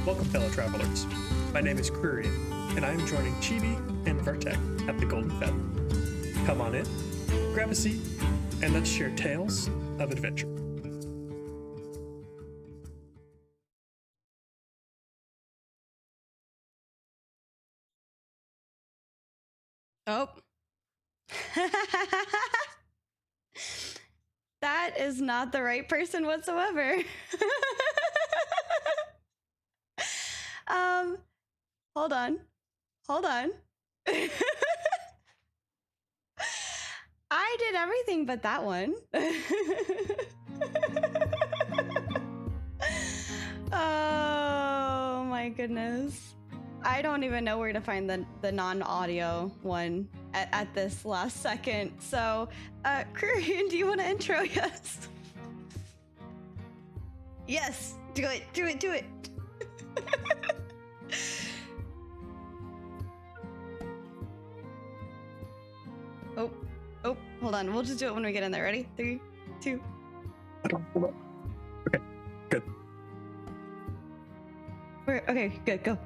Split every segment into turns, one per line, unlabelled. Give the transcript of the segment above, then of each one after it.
Welcome, fellow travelers. My name is Kreirian, and I am joining Chibi and Vertek at the Golden Feather. Come on in, grab a seat, and let's share tales of adventure.
Oh. That is not the right person whatsoever. Hold on. I did everything but that one. Oh my goodness. I don't even know where to find the non-audio one at this last second. So, Kreirian, do you want to intro us? Yes, do it. Oh, hold on. We'll just do it when we get in there. Ready? 3, 2.
Okay, good.
Okay, good, go.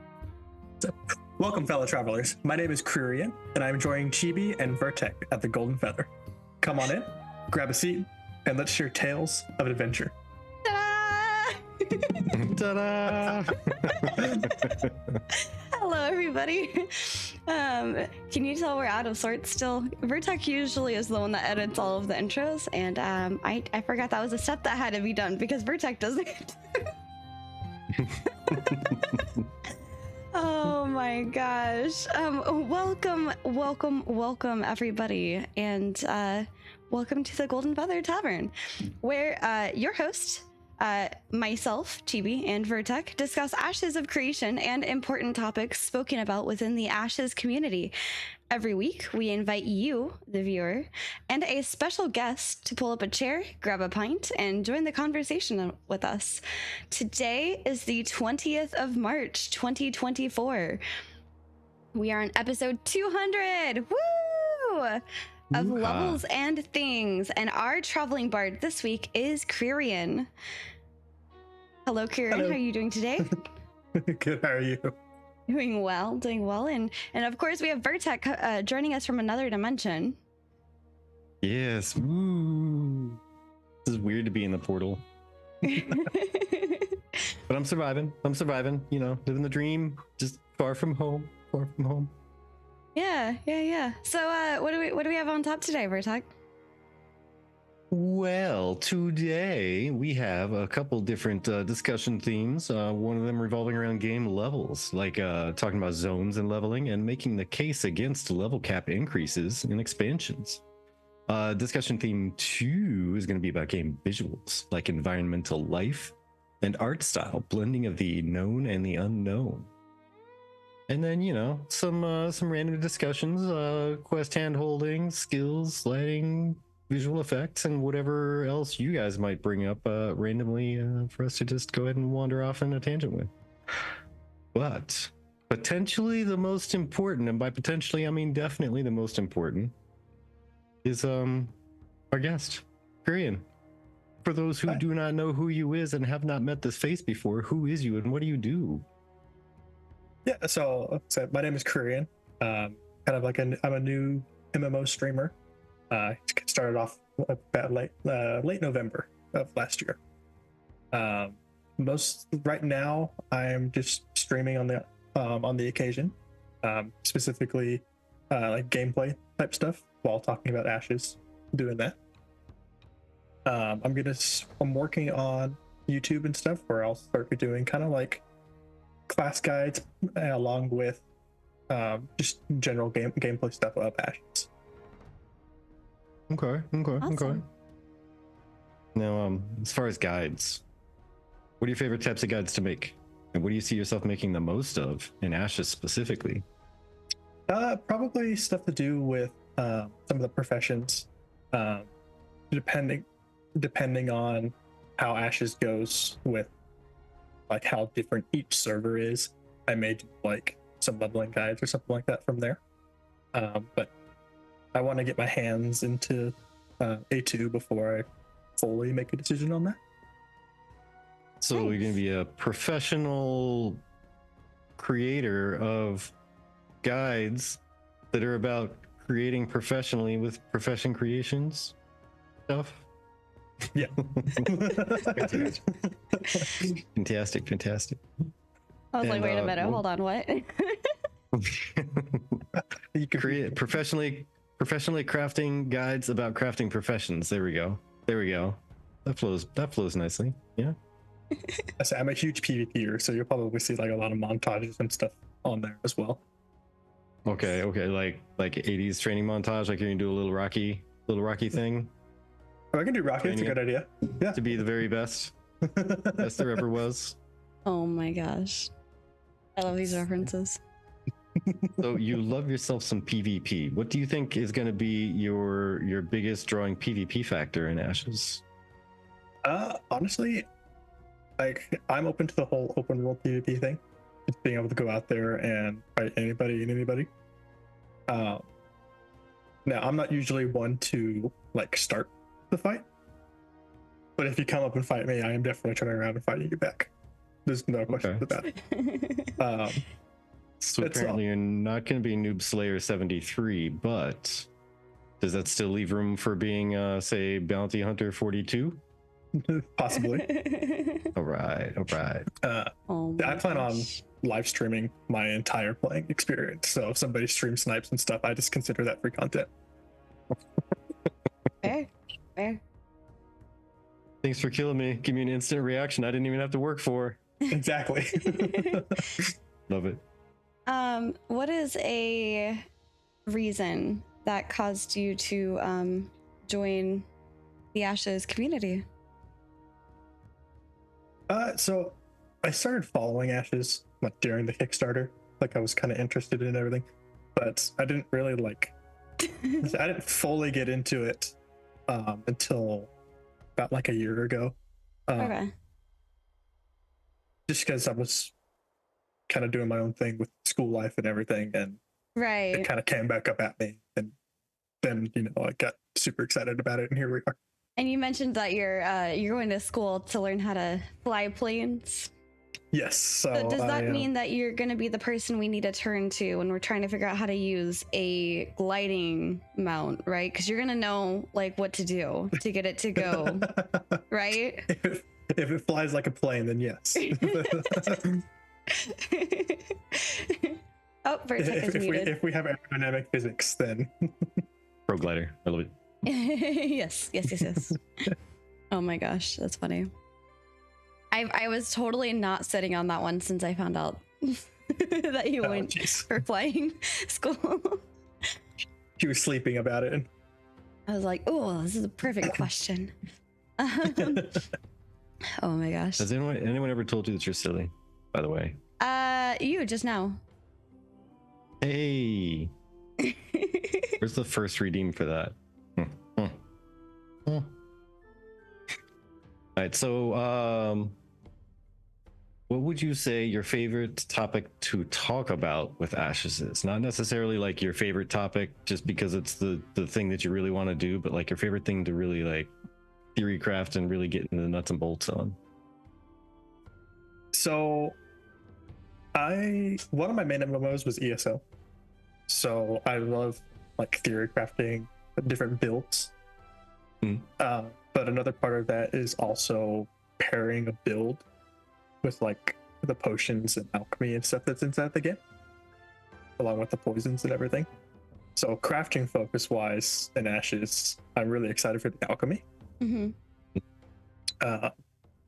So, welcome, fellow travelers. My name is Kreirian, and I'm joining Chibi and Vertek at the Golden Feather. Come on in, grab a seat, and let's share tales of adventure.
Ta-da! Hello, everybody. Can you tell we're out of sorts still? Vertek usually is the one that edits all of the intros, and I forgot that was a step that had to be done because Vertek does it. Oh my gosh. Welcome everybody, and welcome to the Golden Feather Tavern, where your host, myself, Chibi, and Vertek discuss AshesofCreation and important topics spoken about within the Ashes community. Every week, we invite you, the viewer, and a special guest to pull up a chair, grab a pint, and join the conversation with us. Today is the 20th of March, 2024. We are on episode 200! Woo! Of Levels and Things, and our traveling bard this week is Kreirian. Hello, Kreirian.
Hello.
How are you doing today?
Good, how are you?
Doing well, and of course we have Vertek joining us from another dimension.
Yes, woo! This is weird to be in the portal, but I'm surviving. You know, living the dream, just far from home.
Yeah. So, what do we have on top today, Vertek?
Well, today we have a couple different discussion themes. One of them revolving around game levels, like talking about zones and leveling and making the case against level cap increases and expansions. Discussion theme 2 is going to be about game visuals, like environmental life and art style, blending of the known and the unknown. And then, you know, some random discussions, quest hand-holding, skills, lighting, visual effects, and whatever else you guys might bring up randomly for us to just go ahead and wander off in a tangent with. But potentially the most important, and by potentially I mean definitely the most important, is our guest, Kreirian. For those who do not know who you is and have not met this face before, who is you and what do you do?
Yeah, so my name is Kreirian. I'm a new MMO streamer. Started off about late November of last year. Right now, I'm just streaming on the occasion, specifically like gameplay type stuff while talking about Ashes. Doing that. I'm working on YouTube and stuff where I'll start doing kind of like class guides along with just general gameplay stuff of Ashes.
Okay.
Awesome.
Now, as far as guides, what are your favorite types of guides to make? And what do you see yourself making the most of in Ashes specifically?
Probably stuff to do with some of the professions, depending on how Ashes goes with like how different each server is. I may do like some leveling guides or something like that from there. But I want to get my hands into A2 before I fully make a decision on that.
So you're going to be a professional creator of guides that are about creating professionally with profession creations stuff.
Yeah.
Fantastic.
I was like,
And,
wait a minute,
well-
hold on, what?
You can
Create professionally crafting guides about crafting professions. There we go. That flows nicely. Yeah.
I say I'm a huge PvPer, so you'll probably see like a lot of montages and stuff on there as well.
Okay. Like 80s training montage, like you're gonna do a little Rocky thing
Oh, I can do Rocky. It's a
Training
good idea. Yeah.
to be the very best there ever was.
Oh my gosh. I love these references.
So you love yourself some PvP. What do you think is going to be your biggest drawing PvP factor in Ashes?
Honestly, like I'm open to the whole open world PvP thing. Just being able to go out there and fight anybody and anybody. Now I'm not usually one to like start the fight, but if you come up and fight me, I am definitely turning around and fighting you back. There's no question about it.
So
It's
apparently you're not going to be Noob Slayer 73, but does that still leave room for being, say, Bounty Hunter 42?
Possibly.
All right.
Oh my
I plan on
gosh.
live streaming my entire playing experience. So if somebody stream snipes and stuff, I just consider that free content.
Fair.
Thanks for killing me. Give me an instant reaction I didn't even have to work for.
Exactly.
Love it.
What is a reason that caused you to join the Ashes community?
So I started following Ashes like during the Kickstarter. Like I was kind of interested in everything, but I didn't really like. I didn't fully get into it until about like a year ago.
Okay.
Just because I was kind of doing my own thing with school life and everything, and it
Right.
kind of came back up at me, and then I got super excited about it, and here we are.
And you mentioned that you're going to school to learn how to fly planes.
Yes. So
So does that
I,
mean that you're going to be the person we need to turn to when we're trying to figure out how to use a gliding mount, right? Because you're going to know like what to do to get it to go, right?
if it flies like a plane, then yes.
Oh, Vertec is muted.
if we have aerodynamic physics, then
Pro glider. I love it.
yes. Oh my gosh, that's funny. I was totally not sitting on that one since I found out that you went
jeez.
for flying school.
She was sleeping about it.
I was like, oh, this is a perfect question. Oh my gosh.
Has anyone ever told you that you're silly, by the way?
You just now.
Hey, where's the first redeem for that? All right, so what would you say your favorite topic to talk about with Ashes is? Not necessarily like your favorite topic just because it's the thing that you really want to do, but like your favorite thing to really like theory craft and really get into the nuts and bolts on.
So one of my main MMOs was ESO. So I love like theory crafting different builds. But another part of that is also pairing a build with like the potions and alchemy and stuff that's inside the game, along with the poisons and everything. So crafting focus wise in Ashes, I'm really excited for the alchemy.
Mm-hmm.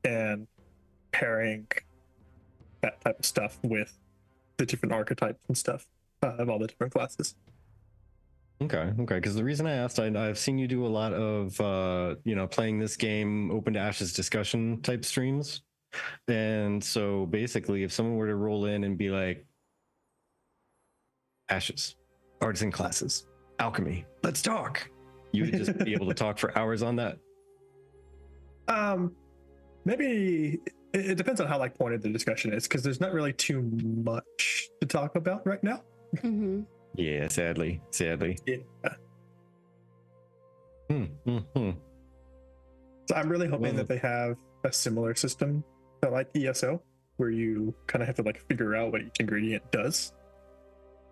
And pairing that type of stuff with the different archetypes and stuff of all the different classes.
Okay. Because the reason I asked, I've seen you do a lot of, playing this game open to Ashes discussion type streams. And so basically, if someone were to roll in and be like, Ashes, artisan classes, alchemy, let's talk. You would just be able to talk for hours on that.
Maybe it depends on how like pointed the discussion is, because there's not really too much to talk about right now.
Mm-hmm.
Yeah, sadly.
Yeah.
Hmm.
So I'm really hoping
Well,
that they have a similar system to like ESO, where you kind of have to like figure out what each ingredient does,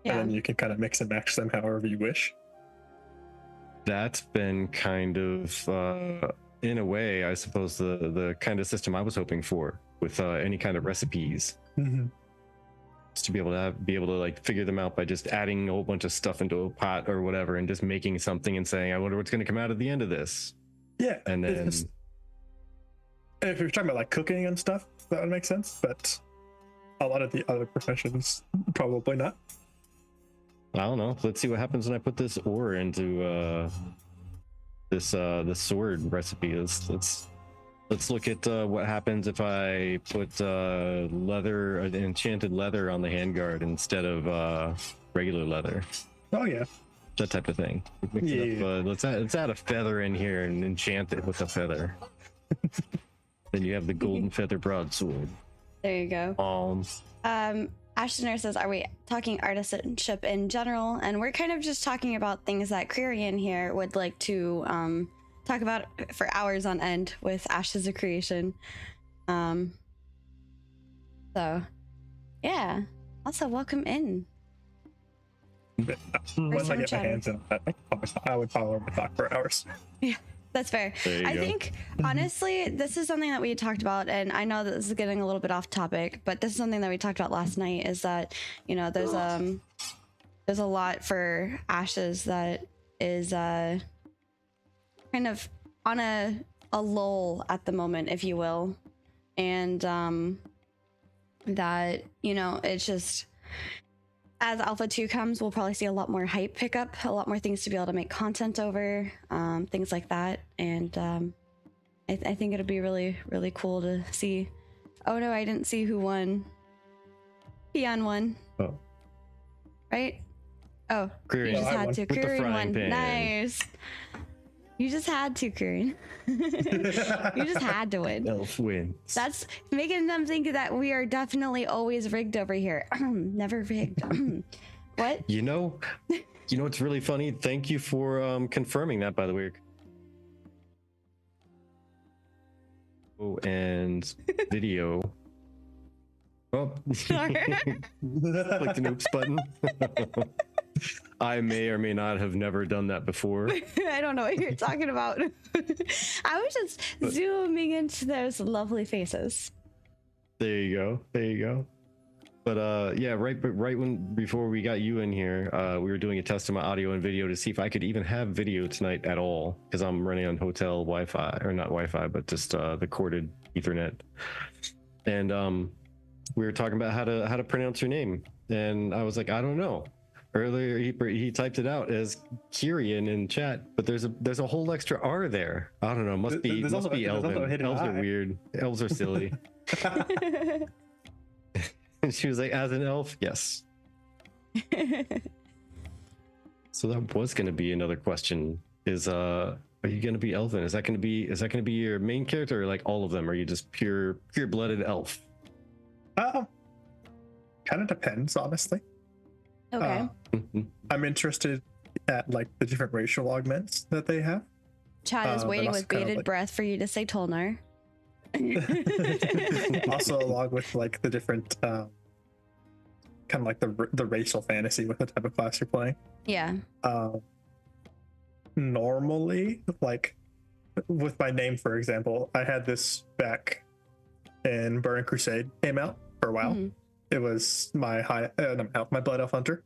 Yeah.
and then you can kind of mix and match them however you wish.
That's been kind of, in a way, I suppose, the kind of system I was hoping for with any kind of recipes.
Mm-hmm.
Just to be able to like figure them out by just adding a whole bunch of stuff into a pot or whatever, and just making something and saying, I wonder what's going to come out at the end of this.
Yeah,
And then
if you're talking about like cooking and stuff, that would make sense. But a lot of the other professions, probably not.
I don't know. Let's see what happens when I put this ore into this sword recipe. Let's look at what happens if I put leather, enchanted leather on the handguard instead of regular leather.
Oh yeah,
that type of thing. Mix it up, let's add a feather in here and enchant it with a feather. Then you have the golden feather broadsword.
There you go. Ashton says, are we talking artisanship in general? And we're kind of just talking about things that Kreirian here would like to talk about for hours on end with Ashes of Creation. So yeah. Also, welcome in.
Once I get my hands in that, I would probably talk for hours.
Yeah, that's fair. I think honestly, this is something that we had talked about, and I know that this is getting a little bit off topic, but this is something that we talked about last night. Is that, you know, there's a lot for Ashes that is kind of on a lull at the moment, if you will, and that, you know, it's just, as Alpha 2 comes, we'll probably see a lot more hype pick up, a lot more things to be able to make content over, things like that. And I think it'll be really, really cool to see. Oh no, I didn't see who won. Peon won.
Oh.
Right? Oh,
Kreirian.
you just had to. Kreirian won.
Pan.
Nice. You just had to, Kreirian. You just had to win.
Elf wins.
That's making them think that we are definitely always rigged over here. Never rigged. What?
You know what's really funny? Thank you for confirming that, by the way. Oh, and video. Oh, clicked an oops button. I may or may not have never done that before.
I don't know what you're talking about. I was just zooming into those lovely faces.
There you go. But yeah, before we got you in here, we were doing a test of my audio and video to see if I could even have video tonight at all, because I'm running on hotel Wi-Fi, or not Wi-Fi, but just the corded Ethernet. And we were talking about how to pronounce your name, and I was like, I don't know. Earlier, he typed it out as Kreirian in chat, but there's a whole extra R there. I don't know. Must be Elven. Elves are weird. Elves are silly. And she was like, as an elf, yes. So that was going to be another question. Are you going to be Elven? Is that going to be your main character, or like all of them? Or are you just pure blooded elf?
Kind of depends, honestly.
Okay.
I'm interested at like the different racial augments that they have.
Chad is waiting with bated breath for you to say Tolnar.
Also, along with like the different kind of like the racial fantasy with the type of class you're playing.
Yeah.
Normally, like with my name, for example, I had this back in Burning Crusade came out for a while. Mm-hmm. It was my my Blood Elf Hunter,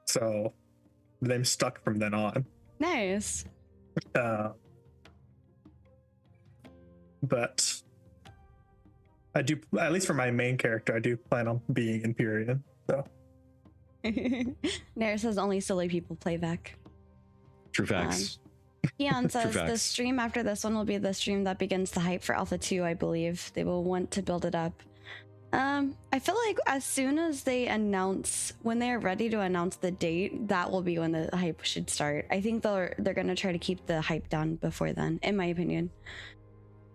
so the name stuck from then on.
Nice.
But I do, at least for my main character, I do plan on being Empyrean. So.
Nair says only silly people play Vec.
True facts.
Keon says the stream after this one will be the stream that begins the hype for Alpha 2, I believe. They will want to build it up. I feel like as soon as they announce, when they're ready to announce the date, that will be when the hype should start. I think they're gonna try to keep the hype down before then, in my opinion.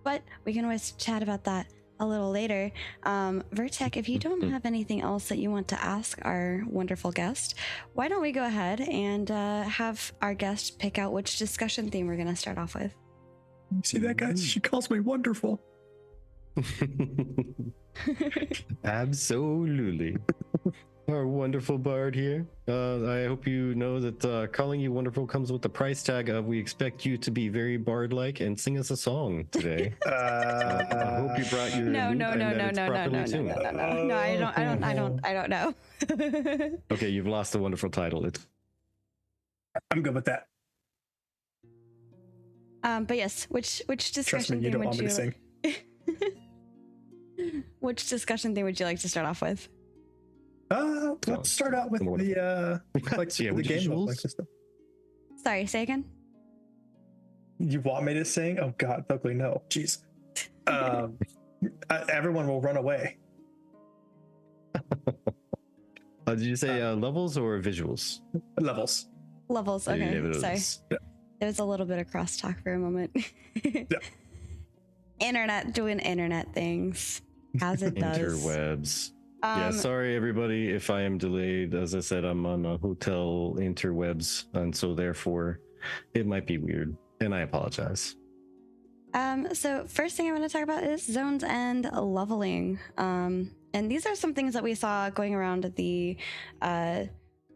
But we can always chat about that a little later. Vertec, if you don't have anything else that you want to ask our wonderful guest, why don't we go ahead and have our guest pick out which discussion theme we're gonna start off with.
You see that, guys? She calls me wonderful.
Absolutely. Our wonderful bard here. I hope you know that calling you wonderful comes with the price tag of we expect you to be very bard-like and sing us a song today. I hope you brought your
No,
lute
no,
and
no,
that
no,
it's
no, no,
properly
no, no,
tuned.
no, no, no. No, I don't know.
Okay, you've lost the wonderful title.
I'm good with that.
But yes, which
Trust me,
discussion
you
theme
don't
would
want me to sing.
Which discussion theme would you like to start off with?
Let's start out with the like
Yeah,
the game
visuals.
leveling system.
Sorry, say again.
You want me to sing? Oh God, ugly no. Jeez. Everyone will run away.
Did you say levels or visuals?
Levels.
Levels. Okay,
Levels.
sorry.
Yeah.
There was a little bit of crosstalk for a moment.
Yeah.
Internet doing internet things as it does.
Interwebs. Yeah, sorry everybody if I am delayed. As I said, I'm on a hotel interwebs, and so therefore it might be weird, and I apologize.
So first thing I want to talk about is zones and leveling. And these are some things that we saw going around the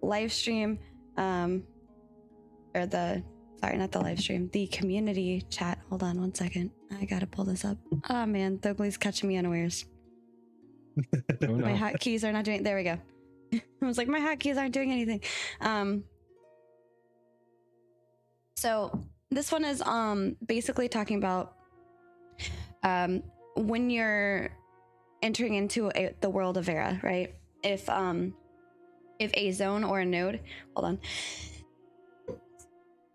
live stream, or the not the live stream, the community chat. Hold on one second. I gotta pull this up. Oh man, Thogly's catching me unawares.
Oh, no.
My hotkeys are not doing. There we go. I was like, my hotkeys aren't doing anything. So this one is basically talking about when you're entering into the world of Era, right? If a zone or a node, hold on.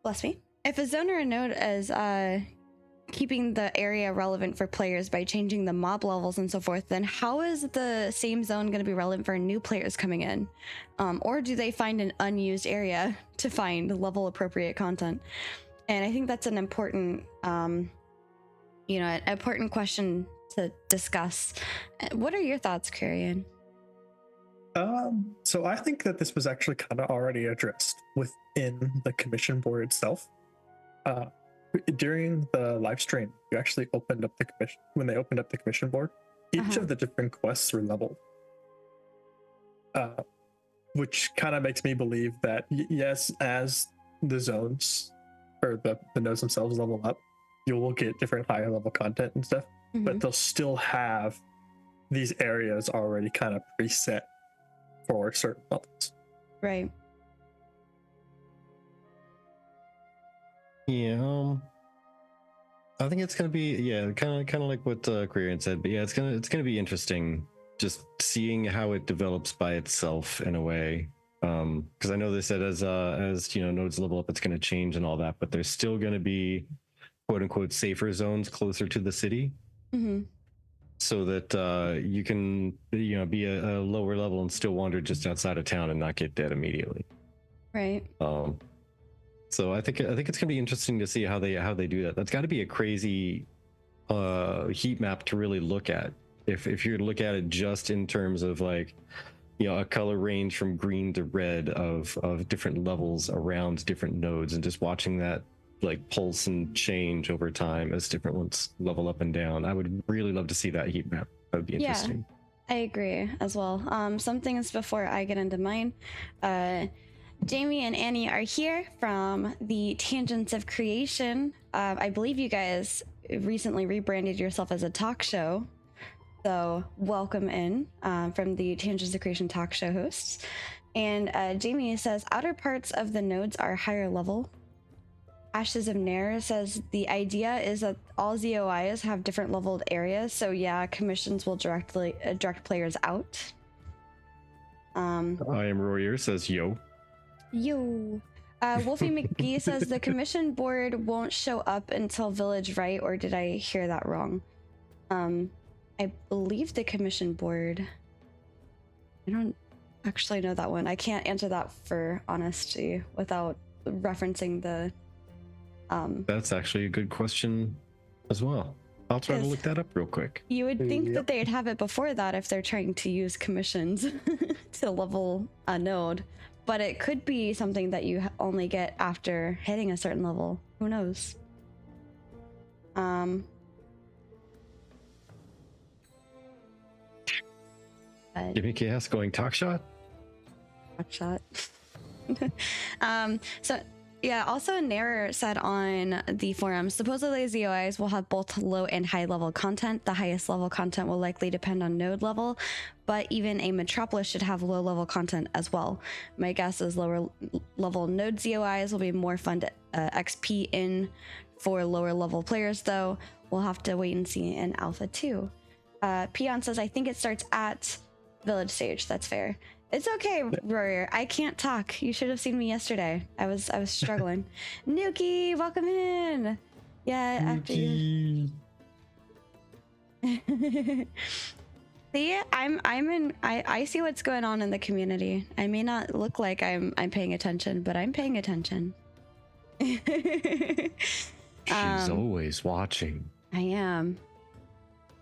Bless me. If a zone or a node is keeping the area relevant for players by changing the mob levels and so forth, then how is the same zone going to be relevant for new players coming in? Or do they find an unused area to find level appropriate content? And I think that's an important, important question to discuss. What are your thoughts, Kreirian?
So I think that this was actually kind of already addressed within the commission board itself. During the live stream, you actually opened up the commission. When they opened up the commission board, each of the different quests were leveled, which kind of makes me believe that yes, as the zones or the nodes themselves level up, you will get different higher level content and stuff, but they'll still have these areas already kind of preset for certain levels.
Right.
Yeah, I think it's gonna be kind of like what Kreirian said, but yeah, it's gonna be interesting just seeing how it develops by itself in a way. Because I know they said as nodes level up, it's gonna change and all that, but there's still gonna be quote unquote safer zones closer to the city, so that you can be a lower level and still wander just outside of town and not get dead immediately.
Right.
So I think it's gonna be interesting to see how they do that. That's got to be a crazy heat map to really look at. If you look at it just in terms of like, a color range from green to red of different levels around different nodes, and just watching that like pulse and change over time as different ones level up and down. I would really love to see that heat map. That would be interesting.
I agree as well. Some things before I get into mine. Jamie and Annie are here from the Tangents of Creation. I believe you guys recently rebranded yourself as a talk show. So welcome in from the Tangents of Creation talk show hosts. And Jamie says, outer parts of the nodes are higher level. Ashes of Nair says, the idea is that all ZOIs have different leveled areas. So yeah, commissions will direct players out.
I am Royer says, yo.
Wolfie McGee says the commission board won't show up until Village Right, or did I hear that wrong? I believe the commission board. I don't actually know that one. I can't answer that for honesty without referencing the.
That's actually a good question as well. I'll try to look that up real quick.
You would think that they'd have it before that if they're trying to use commissions to level a node. But it could be something that you only get after hitting a certain level. Who knows?
Jimmy Chaos going talk shot.
Hot shot. So yeah, also Nair said on the forum, supposedly ZOIs will have both low and high level content. The highest level content will likely depend on node level, but even a metropolis should have low level content as well. My guess is lower level node ZOIs will be more fun to XP in for lower level players, though. We'll have to wait and see in Alpha 2. Peon says, I think it starts at Village Stage. That's fair. It's okay, Warrior. I can't talk. You should have seen me yesterday. I was struggling. Nuki, welcome in. Yeah, after you. See, I see what's going on in the community. I may not look like I'm paying attention, but I'm paying attention.
She's always watching.
I am.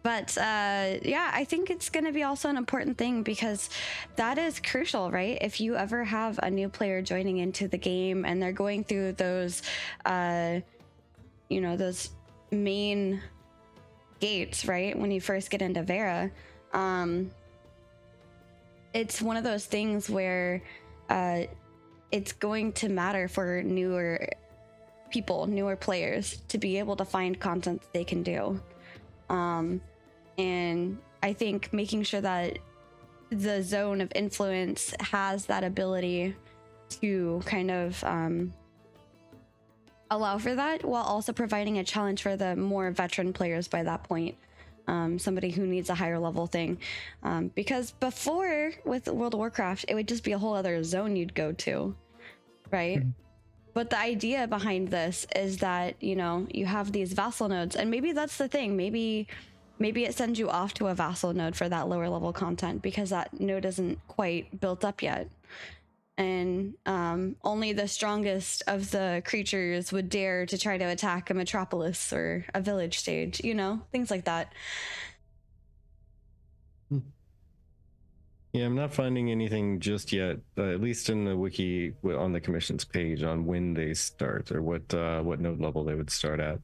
But yeah, I think it's going to be also an important thing because that is crucial, right? If you ever have a new player joining into the game and they're going through those, those main gates, right? When you first get into Vera, it's one of those things where it's going to matter for newer people, newer players to be able to find content that they can do. And I think making sure that the zone of influence has that ability to kind of allow for that while also providing a challenge for the more veteran players by that point. Somebody who needs a higher level thing. Because before with World of Warcraft, it would just be a whole other zone you'd go to, right? Mm-hmm. But the idea behind this is that, you have these vassal nodes, and maybe that's the thing. Maybe it sends you off to a vassal node for that lower level content because that node isn't quite built up yet. And only the strongest of the creatures would dare to try to attack a metropolis or a village stage, things like that.
Yeah, I'm not finding anything just yet, at least in the wiki on the commissions page on when they start or what node level they would start at.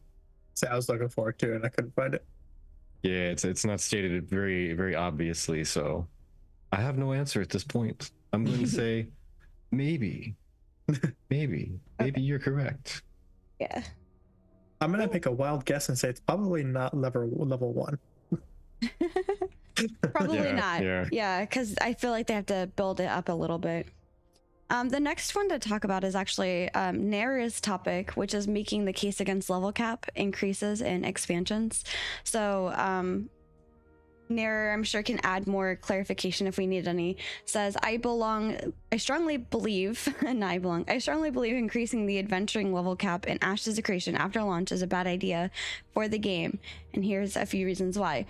So I was looking for it too, and I couldn't find it.
Yeah, it's not stated very, very obviously, so I have no answer at this point. I'm going to say maybe okay. You're correct.
Yeah.
I'm going to make a wild guess and say it's probably not level 1.
Probably not. Yeah, because I feel like they have to build it up a little bit. The next one to talk about is actually Nair's topic, which is making the case against level cap increases in expansions. So Nair, I'm sure, can add more clarification if we need any. Says, I strongly believe increasing the adventuring level cap in AshesofCreation after launch is a bad idea for the game. And here's a few reasons why.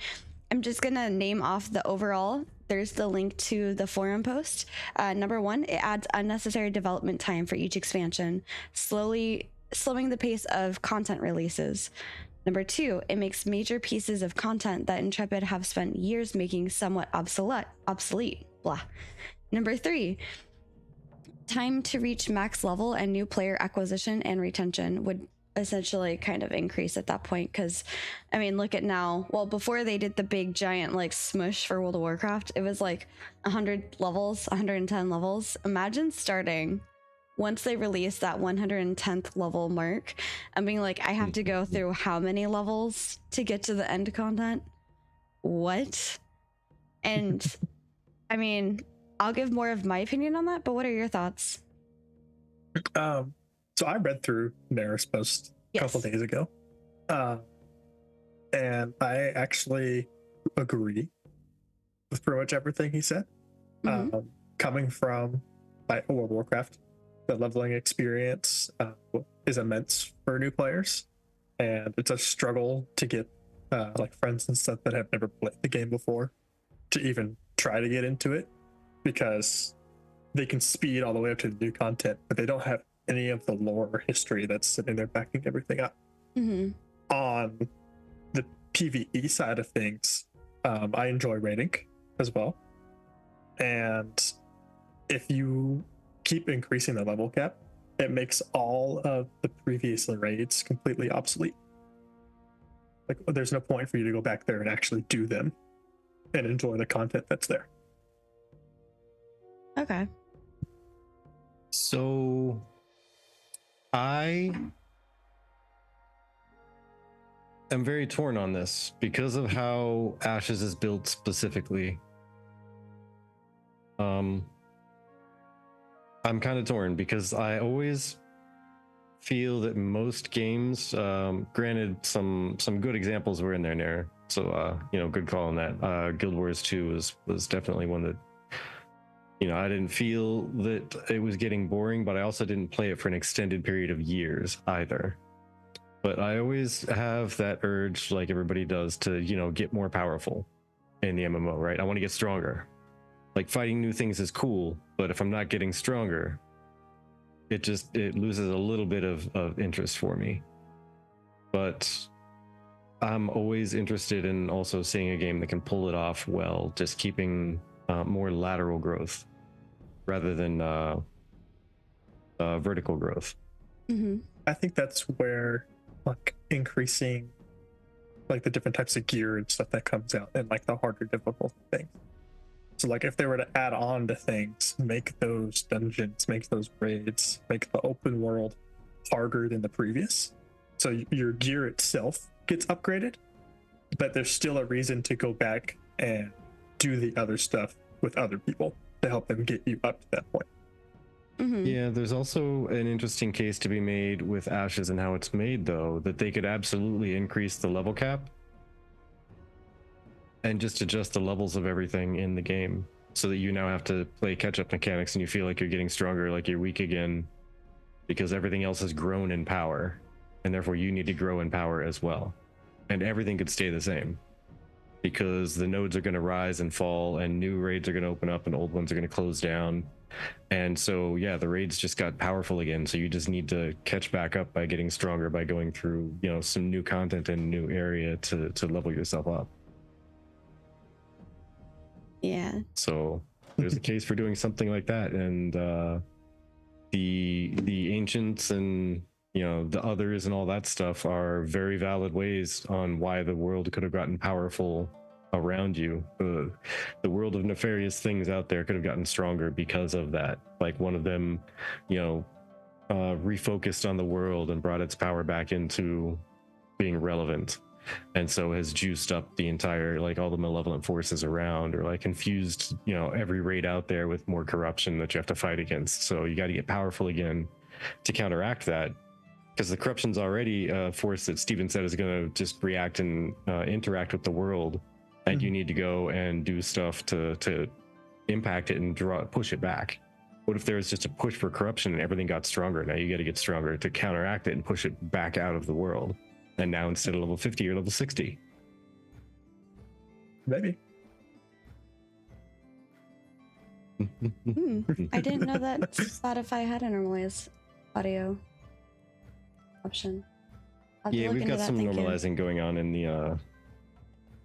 I'm just going to name off the overall. There's the link to the forum post. Number 1, it adds unnecessary development time for each expansion, slowing the pace of content releases. Number 2, it makes major pieces of content that Intrepid have spent years making somewhat obsolete. Blah. Number 3, time to reach max level and new player acquisition and retention would essentially kind of increase at that point, because look at now. Well, before they did the big giant smush for World of Warcraft, it was 100 levels, 110 levels. Imagine starting once they released that 110th level mark and being I have to go through how many levels to get to the end content? What? And I'll give more of my opinion on that, but what are your thoughts?
So I read through Nair's post a couple days ago, and I actually agree with pretty much everything he said. Mm-hmm. Coming from World of Warcraft, the leveling experience is immense for new players, and it's a struggle to get friends and stuff that have never played the game before to even try to get into it, because they can speed all the way up to the new content, but they don't have any of the lore or history that's sitting there backing everything up. Mm-hmm. On the PvE side of things, I enjoy raiding as well, and if you keep increasing the level cap, it makes all of the previous raids completely obsolete. There's no point for you to go back there and actually do them and enjoy the content that's there.
Okay.
So I am very torn on this because of how Ashes is built specifically. I'm kind of torn because I always feel that most games, granted some good examples were in there. So good call on that. Guild Wars 2 was definitely one that, I didn't feel that it was getting boring, but I also didn't play it for an extended period of years either. But I always have that urge, like everybody does, to, get more powerful in the MMO, right? I want to get stronger. Like fighting new things is cool, but if I'm not getting stronger, it loses a little bit of interest for me. But I'm always interested in also seeing a game that can pull it off well, just keeping more lateral growth rather than vertical growth.
Mm-hmm.
I think that's where like increasing like the different types of gear and stuff that comes out and like the harder difficult things. So like if they were to add on to things, make those dungeons, make those raids, make the open world harder than the previous. So your gear itself gets upgraded, but there's still a reason to go back and do the other stuff with other people to help them get you up to that point.
Mm-hmm.
Yeah, there's also an interesting case to be made with Ashes and how it's made, though, that they could absolutely increase the level cap and just adjust the levels of everything in the game so that you now have to play catch-up mechanics and you feel like you're getting stronger, like you're weak again, because everything else has grown in power, and therefore you need to grow in power as well. And everything could stay the same because the nodes are going to rise and fall and new raids are going to open up and old ones are going to close down. And so, yeah, the raids just got powerful again. So you just need to catch back up by getting stronger, by going through, some new content in a new area to level yourself up.
Yeah.
So there's a case for doing something like that. And the ancients and, the others and all that stuff are very valid ways on why the world could have gotten powerful around you. The world of nefarious things out there could have gotten stronger because of that. Like one of them, refocused on the world and brought its power back into being relevant, and so has juiced up the entire, like, all the malevolent forces around, or like confused, every raid out there with more corruption that you have to fight against. So you got to get powerful again to counteract that, because the corruption's already a force that Steven said is going to just react and interact with the world. And you need to go and do stuff to impact it and push it back. What if there was just a push for corruption and everything got stronger? Now you got to get stronger to counteract it and push it back out of the world. And now instead of level 50, you're level 60.
Maybe.
I didn't know that Spotify had a normalized audio option.
Yeah, we've got some normalizing going on in the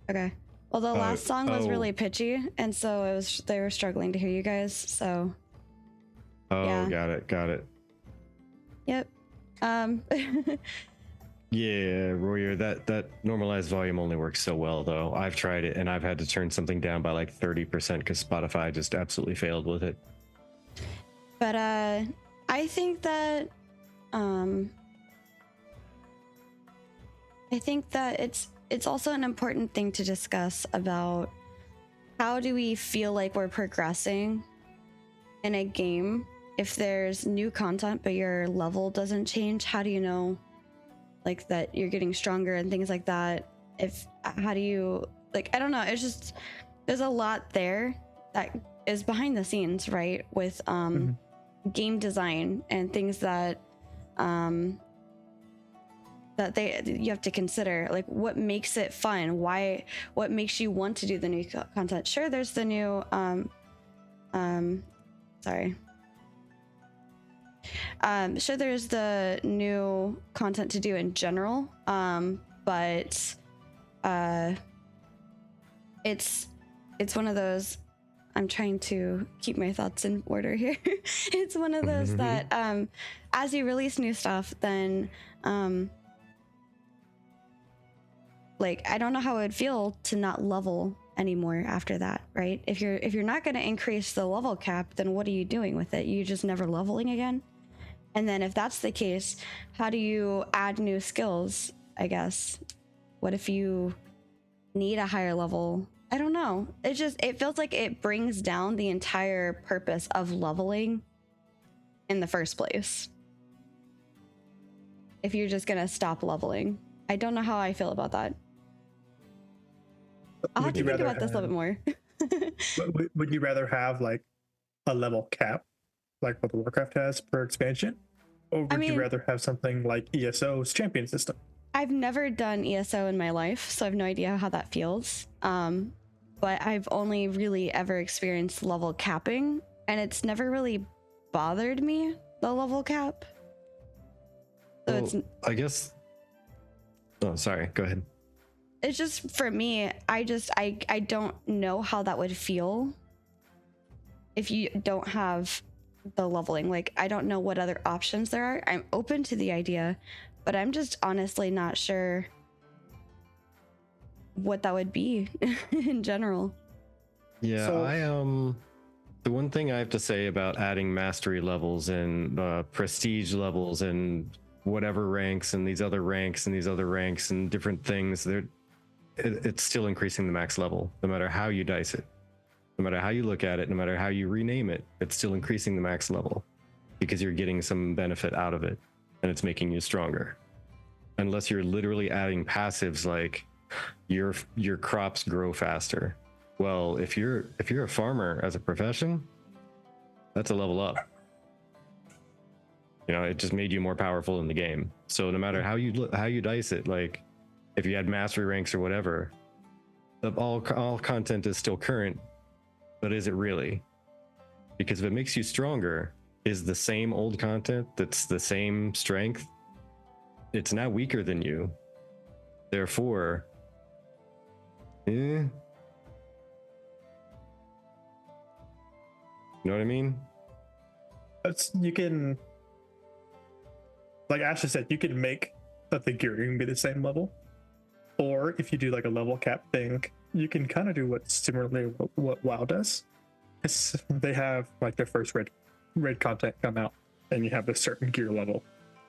Okay. Well, the last song was really pitchy, and so they were struggling to hear you guys. So.
Yeah. Got it.
Yep.
Yeah, Royer, that normalized volume only works so well, though. I've tried it and I've had to turn something down by like 30% because Spotify just absolutely failed with it.
But I think that it's also an important thing to discuss about how do we feel like we're progressing in a game if there's new content but your level doesn't change. How do you know like that you're getting stronger and things like that? How do you, like, I don't know, it's just there's a lot there that is behind the scenes, right, with game design and things that you have to consider, like what makes it fun, what makes you want to do the new content. Sure, there's the new sure there's the new content to do in general, but it's one of those, I'm trying to keep my thoughts in order here. It's one of those that as you release new stuff, then like I don't know how it would feel to not level anymore after that, right? If you're not going to increase the level cap, then what are you doing with it? You just never leveling again? And then if that's the case, how do you add new skills, I guess? What if you need a higher level? I don't know. It feels like it brings down the entire purpose of leveling in the first place. If you're just gonna stop leveling. I don't know how I feel about that. I'll have to think about this a little bit more.
Would you rather have like a level cap, like what the Warcraft has per expansion? Or would you rather have something like ESO's champion system?
I've never done ESO in my life, so I have no idea how that feels. But I've only really ever experienced level capping, and it's never really bothered me, the level cap. So
well, I guess. Oh, sorry. Go ahead.
It's just for me, I don't know how that would feel if you don't have the leveling. Like, I don't know what other options there are. I'm open to the idea, but I'm just honestly not sure what that would be in general.
Yeah,
So,
the one thing I have to say about adding mastery levels and prestige levels and whatever ranks and these other ranks and these other ranks and different things, it's still increasing the max level, no matter how you dice it, no matter how you look at it, no matter how you rename it, it's still increasing the max level because you're getting some benefit out of it and it's making you stronger. Unless you're literally adding passives like your crops grow faster. Well, if you're a farmer as a profession, that's a level up. You know, it just made you more powerful in the game. So no matter how you dice it, like if you had mastery ranks or whatever, all content is still current, but is it really? Because if it makes you stronger, is the same old content that's the same strength, it's now weaker than you. Therefore, you know what I mean?
you can, like Ashes said, you can make that the gearing be the same level. Or if you do like a level cap thing, you can kind of do what's similarly what WoW does. They have like their first red content come out, and you have a certain gear level,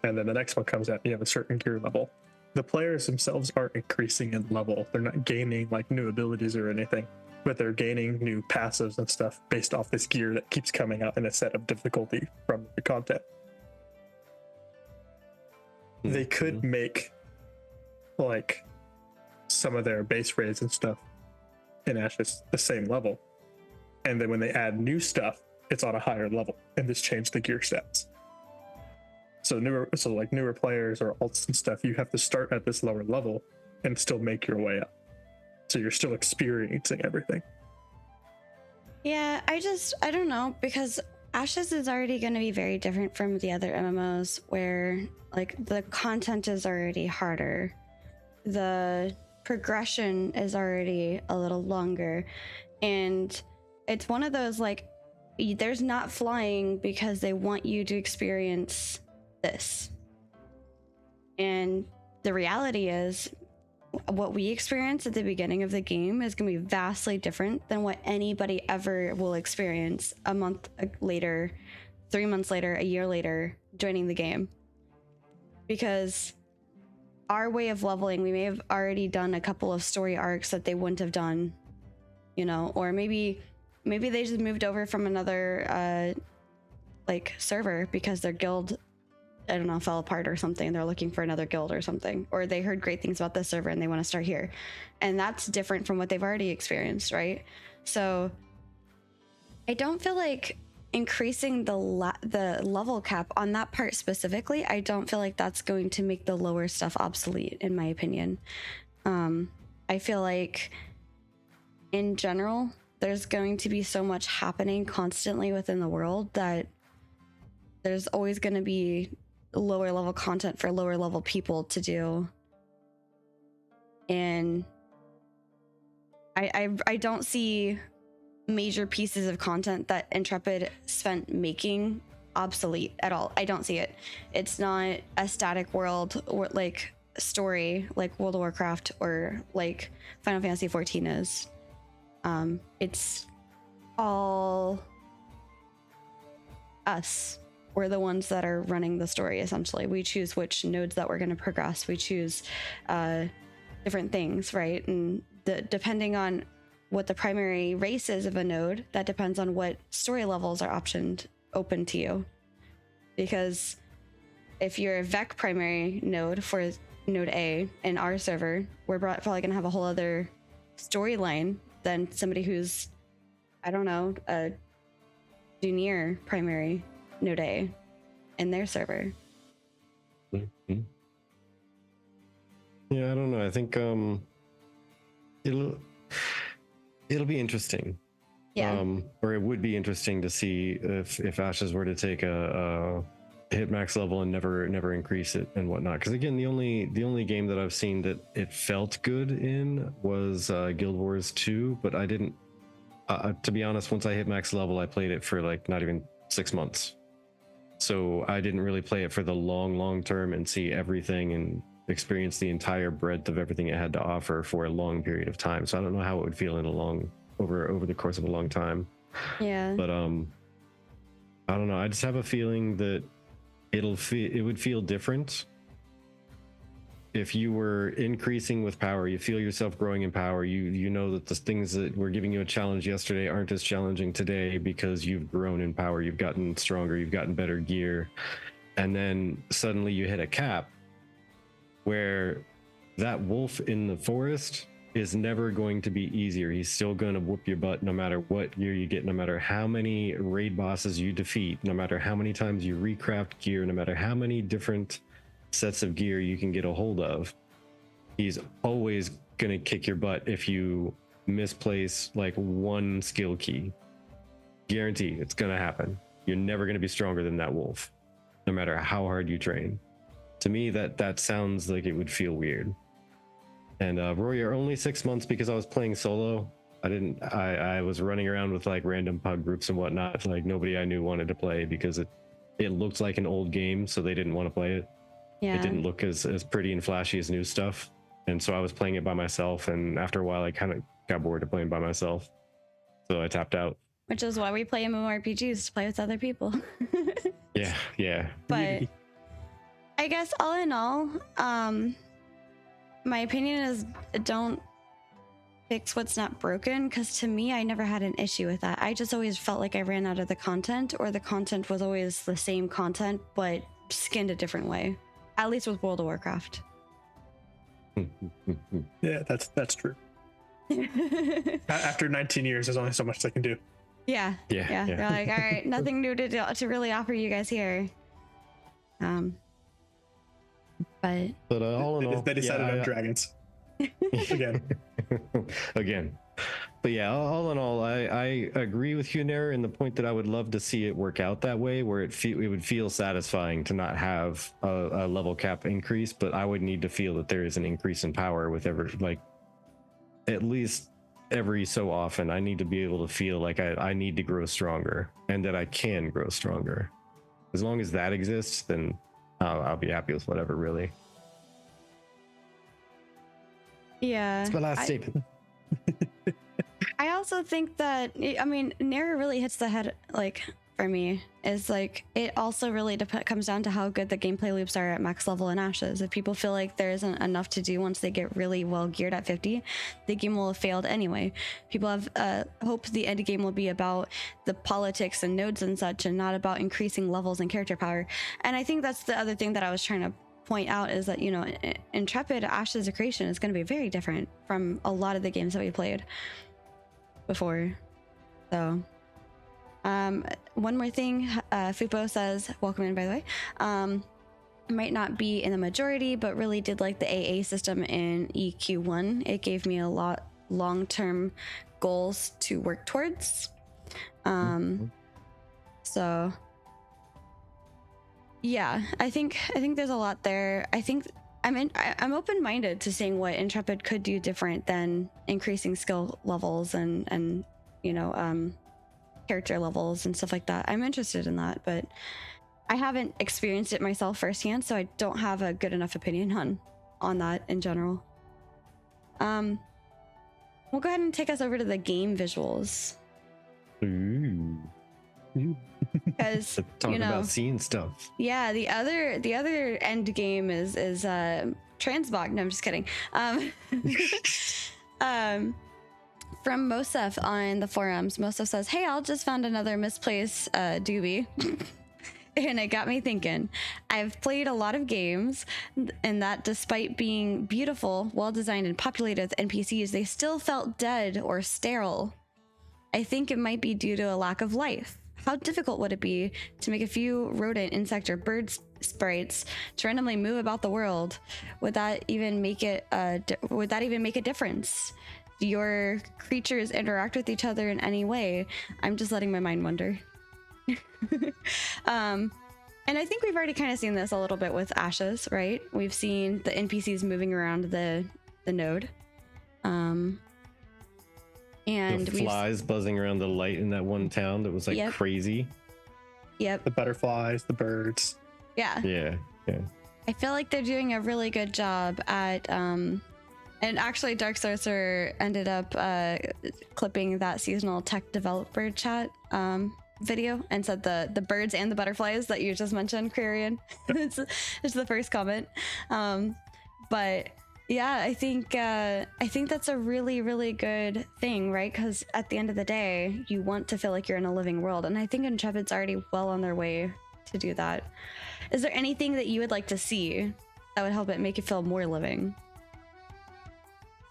and then the next one comes out, and you have a certain gear level. The players themselves aren't increasing in level. They're not gaining like new abilities or anything, but they're gaining new passives and stuff based off this gear that keeps coming out in a set of difficulty from the content. They could make like some of their base raids and stuff in Ashes the same level, and then when they add new stuff, it's on a higher level, and just change the gear stats. So newer players or alts and stuff, you have to start at this lower level and still make your way up. So you're still experiencing everything.
Yeah, I don't know, because Ashes is already going to be very different from the other MMOs where like the content is already harder. The progression is already a little longer, and it's one of those like there's not flying because they want you to experience this. And the reality is what we experience at the beginning of the game is going to be vastly different than what anybody ever will experience a month later, 3 months later, a year later, joining the game. Because our way of leveling, we may have already done a couple of story arcs that they wouldn't have done, you know, or maybe they just moved over from another like server because their guild, I don't know, fell apart or something. They're looking for another guild or something, or they heard great things about this server and they want to start here, and that's different from what they've already experienced, right? So I don't feel like increasing the level cap on that part specifically, I don't feel like that's going to make the lower stuff obsolete, in my opinion. I feel like in general there's going to be so much happening constantly within the world that there's always going to be lower level content for lower level people to do. And I don't see major pieces of content that Intrepid spent making obsolete at all. I don't see it. It's not a static world or like story like World of Warcraft or like Final Fantasy 14 is. It's all us. We're the ones that are running the story, essentially. We choose which nodes that we're going to progress. We choose different things, right? And depending on what the primary race is of a node, that depends on what story levels are open to you. Because if you're a Vec primary node for node A in our server, we're probably going to have a whole other storyline than somebody who's, I don't know, a junior primary node A in their server.
Mm-hmm. Yeah, I don't know. I think it'll be interesting.
Yeah.
Or it would be interesting to see if Ashes were to take a hit max level and never increase it and whatnot. Because again, the only game that I've seen that it felt good in was Guild Wars 2, but I didn't. To be honest, once I hit max level, I played it for like not even 6 months. So I didn't really play it for the long term and see everything and experience the entire breadth of everything it had to offer for a long period of time. So I don't know how it would feel in over the course of a long time.
Yeah.
But I don't know. I just have a feeling that it would feel different if you were increasing with power. You feel yourself growing in power. You know that the things that were giving you a challenge yesterday aren't as challenging today because you've grown in power. You've gotten stronger. You've gotten better gear. And then suddenly you hit a cap where that wolf in the forest is never going to be easier. He's still going to whoop your butt no matter what gear you get, no matter how many raid bosses you defeat, no matter how many times you recraft gear, no matter how many different sets of gear you can get a hold of. He's always going to kick your butt if you misplace like one skill key. Guarantee it's going to happen. You're never going to be stronger than that wolf, no matter how hard you train. To me, that sounds like it would feel weird. And Rory, you're only 6 months because I was playing solo. I was running around with like random pub groups and whatnot. Like nobody I knew wanted to play because it looked like an old game, so they didn't want to play it.
Yeah.
It didn't look as pretty and flashy as new stuff. And so I was playing it by myself. And after a while, I kind of got bored of playing by myself. So I tapped out.
Which is why we play MMORPGs, to play with other people.
Yeah.
But I guess all in all, my opinion is don't fix what's not broken, because to me, I never had an issue with that. I just always felt like I ran out of the content, or the content was always the same content, but skinned a different way. At least with World of Warcraft.
Yeah, that's true. After 19 years, there's only so much they can do.
Yeah. They're like, all right, nothing new to really offer you guys here.
But all in all,
they decided on dragons
again. But yeah, all in all, I agree with you there in the point that I would love to see it work out that way, where it would feel satisfying to not have a level cap increase, but I would need to feel that there is an increase in power with at least every so often. I need to be able to feel like I need to grow stronger and that I can grow stronger. As long as that exists, then I'll be happy with whatever, really.
Yeah.
That's my last statement.
I also think that, I mean, Nera really hits the head, like, for me, is like, it also really comes down to how good the gameplay loops are at max level in Ashes. If people feel like there isn't enough to do once they get really well geared at 50, the game will have failed anyway. People have hoped the end game will be about the politics and nodes and such, and not about increasing levels and character power. And I think that's the other thing that I was trying to point out, is that, you know, Intrepid AshesofCreation is going to be very different from a lot of the games that we played before. So one more thing, Fupo says, welcome in, by the way, might not be in the majority, but really did like the AA system in EQ1. It gave me a lot long-term goals to work towards. So yeah, I think there's a lot there. I think I'm open-minded to seeing what Intrepid could do different than increasing skill levels and you know, character levels and stuff like that. I'm interested in that, but I haven't experienced it myself firsthand, so I don't have a good enough opinion on that in general. One we'll go ahead and take us over to the game visuals.
Ooh.
Because
Talking about seeing stuff.
Yeah, the other end game is transmog. No, I'm just kidding. From Mosef on the forums, Mosef says, "Hey, I'll just found another misplaced doobie." And it got me thinking. I've played a lot of games, and that despite being beautiful, well-designed, and populated with NPCs, they still felt dead or sterile. I think it might be due to a lack of life. How difficult would it be to make a few rodent, insect, or bird sprites to randomly move about the world? Would that even make it? Would that even make a difference? Do your creatures interact with each other in any way? I'm just letting my mind wonder. And I think we've already kind of seen this a little bit with Ashes, right? We've seen the NPCs moving around the node. And
the flies buzzing around the light in that one town that was like crazy.
Yep.
The butterflies, the birds.
Yeah.
Yeah.
I feel like they're doing a really good job at and actually Dark Sorcerer ended up clipping that seasonal tech developer chat video and said the birds and the butterflies that you just mentioned, Kreirian. it's the first comment. But yeah, I think that's a really, really good thing, right? Because at the end of the day, you want to feel like you're in a living world, and I think Intrepid's already well on their way to do that. Is there anything that you would like to see that would help it make it feel more living?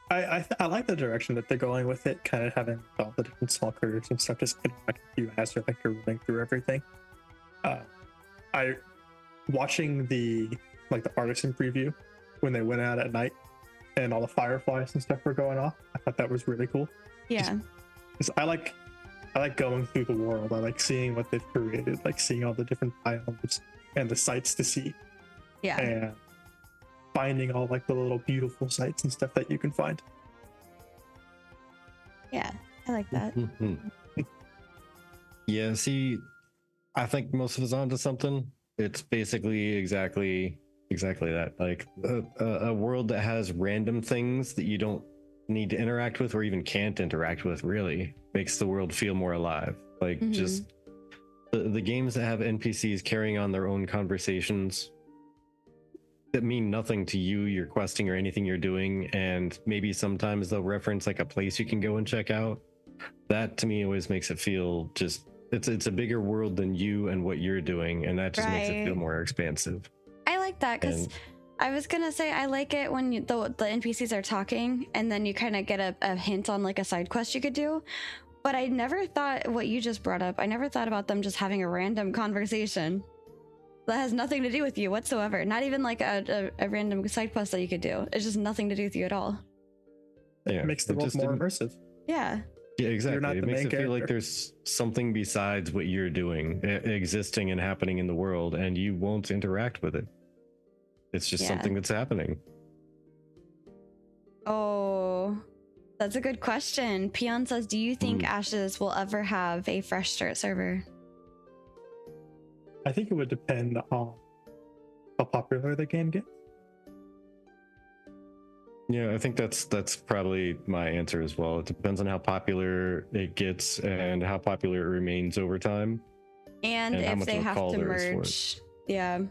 I like the direction that they're going with it, kind of having all the different small critters and stuff just interact with you as you're running through everything. I watching the artisan preview when they went out at night and all the fireflies and stuff were going off. I thought that was really cool.
Yeah.
I like going through the world. I like seeing what they've created, like seeing all the different biomes and the sights to see.
Yeah.
And finding all like the little beautiful sights and stuff that you can find.
Yeah, I like that.
Yeah, see, I think most of us onto something. It's basically exactly that. Like a world that has random things that you don't need to interact with or even can't interact with really makes the world feel more alive. Like just the games that have NPCs carrying on their own conversations that mean nothing to you, your questing, or anything you're doing, and maybe sometimes they'll reference like a place you can go and check out. That to me always makes it feel just it's a bigger world than you and what you're doing, and that just makes it feel more expansive.
I like that because I was gonna say I like it when the NPCs are talking and then you kind of get a hint on like a side quest you could do. But I never thought what you just brought up. I never thought about them just having a random conversation that has nothing to do with you whatsoever. Not even like a random side quest that you could do. It's just nothing to do with you at all.
Yeah, it makes the world more immersive.
Yeah.
Yeah, exactly. It makes it feel like there's something besides what you're doing existing and happening in the world, and you won't interact with it. It's just something that's happening.
Oh, that's a good question. Peon says, do you think Ashes will ever have a fresh start server?
I think it would depend on how popular the game gets.
Yeah, I think that's probably my answer as well. It depends on how popular it gets and how popular it remains over time.
And if they have to merge. Yeah.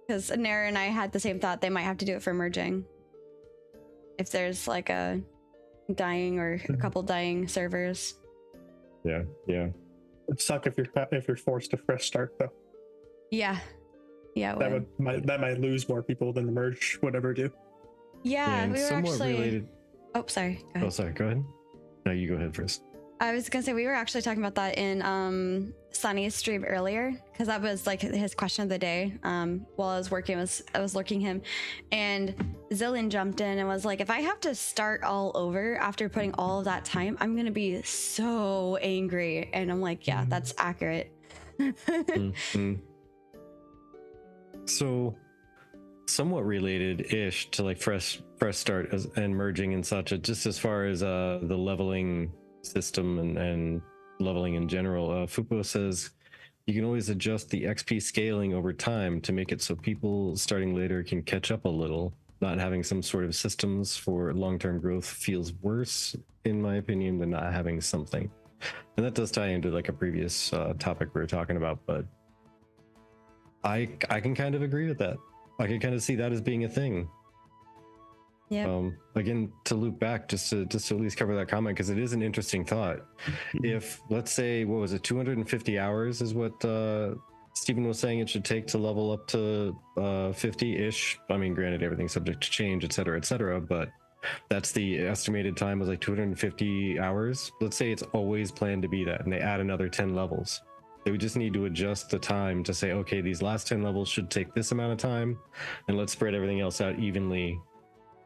Because Nara and I had the same thought. They might have to do it for merging. If there's like a dying or a couple dying servers.
Yeah.
It'd suck if you're forced to fresh start though.
Yeah.
That might lose more people than the merge would ever do.
Yeah, we were actually
related.
Oh, sorry. Go ahead.
Oh, sorry. Go ahead. No, you go ahead first.
I was gonna say we were actually talking about that in Sunny's stream earlier because that was like his question of the day. While I was working, I was lurking him, and Zillion jumped in and was like, "If I have to start all over after putting all of that time, I'm gonna be so angry." And I'm like, "Yeah, that's accurate."
So, somewhat related-ish to like fresh start and merging and such. Just as far as the leveling system and leveling in general, Fupo says you can always adjust the XP scaling over time to make it so people starting later can catch up a little. not having some sort of systems for long-term growth feels worse, in my opinion, than not having something. And that does tie into like a previous topic we were talking about, but I can kind of agree with that. I can kind of see that as being a thing.
Yeah.
Again, to loop back, just to at least cover that comment, because it is an interesting thought. If, let's say, what was it, 250 hours is what Stephen was saying it should take to level up to 50-ish. I mean, granted, everything's subject to change, et cetera, but that's the estimated time was like 250 hours. Let's say it's always planned to be that, and they add another 10 levels. They would just need to adjust the time to say, okay, these last 10 levels should take this amount of time, and let's spread everything else out evenly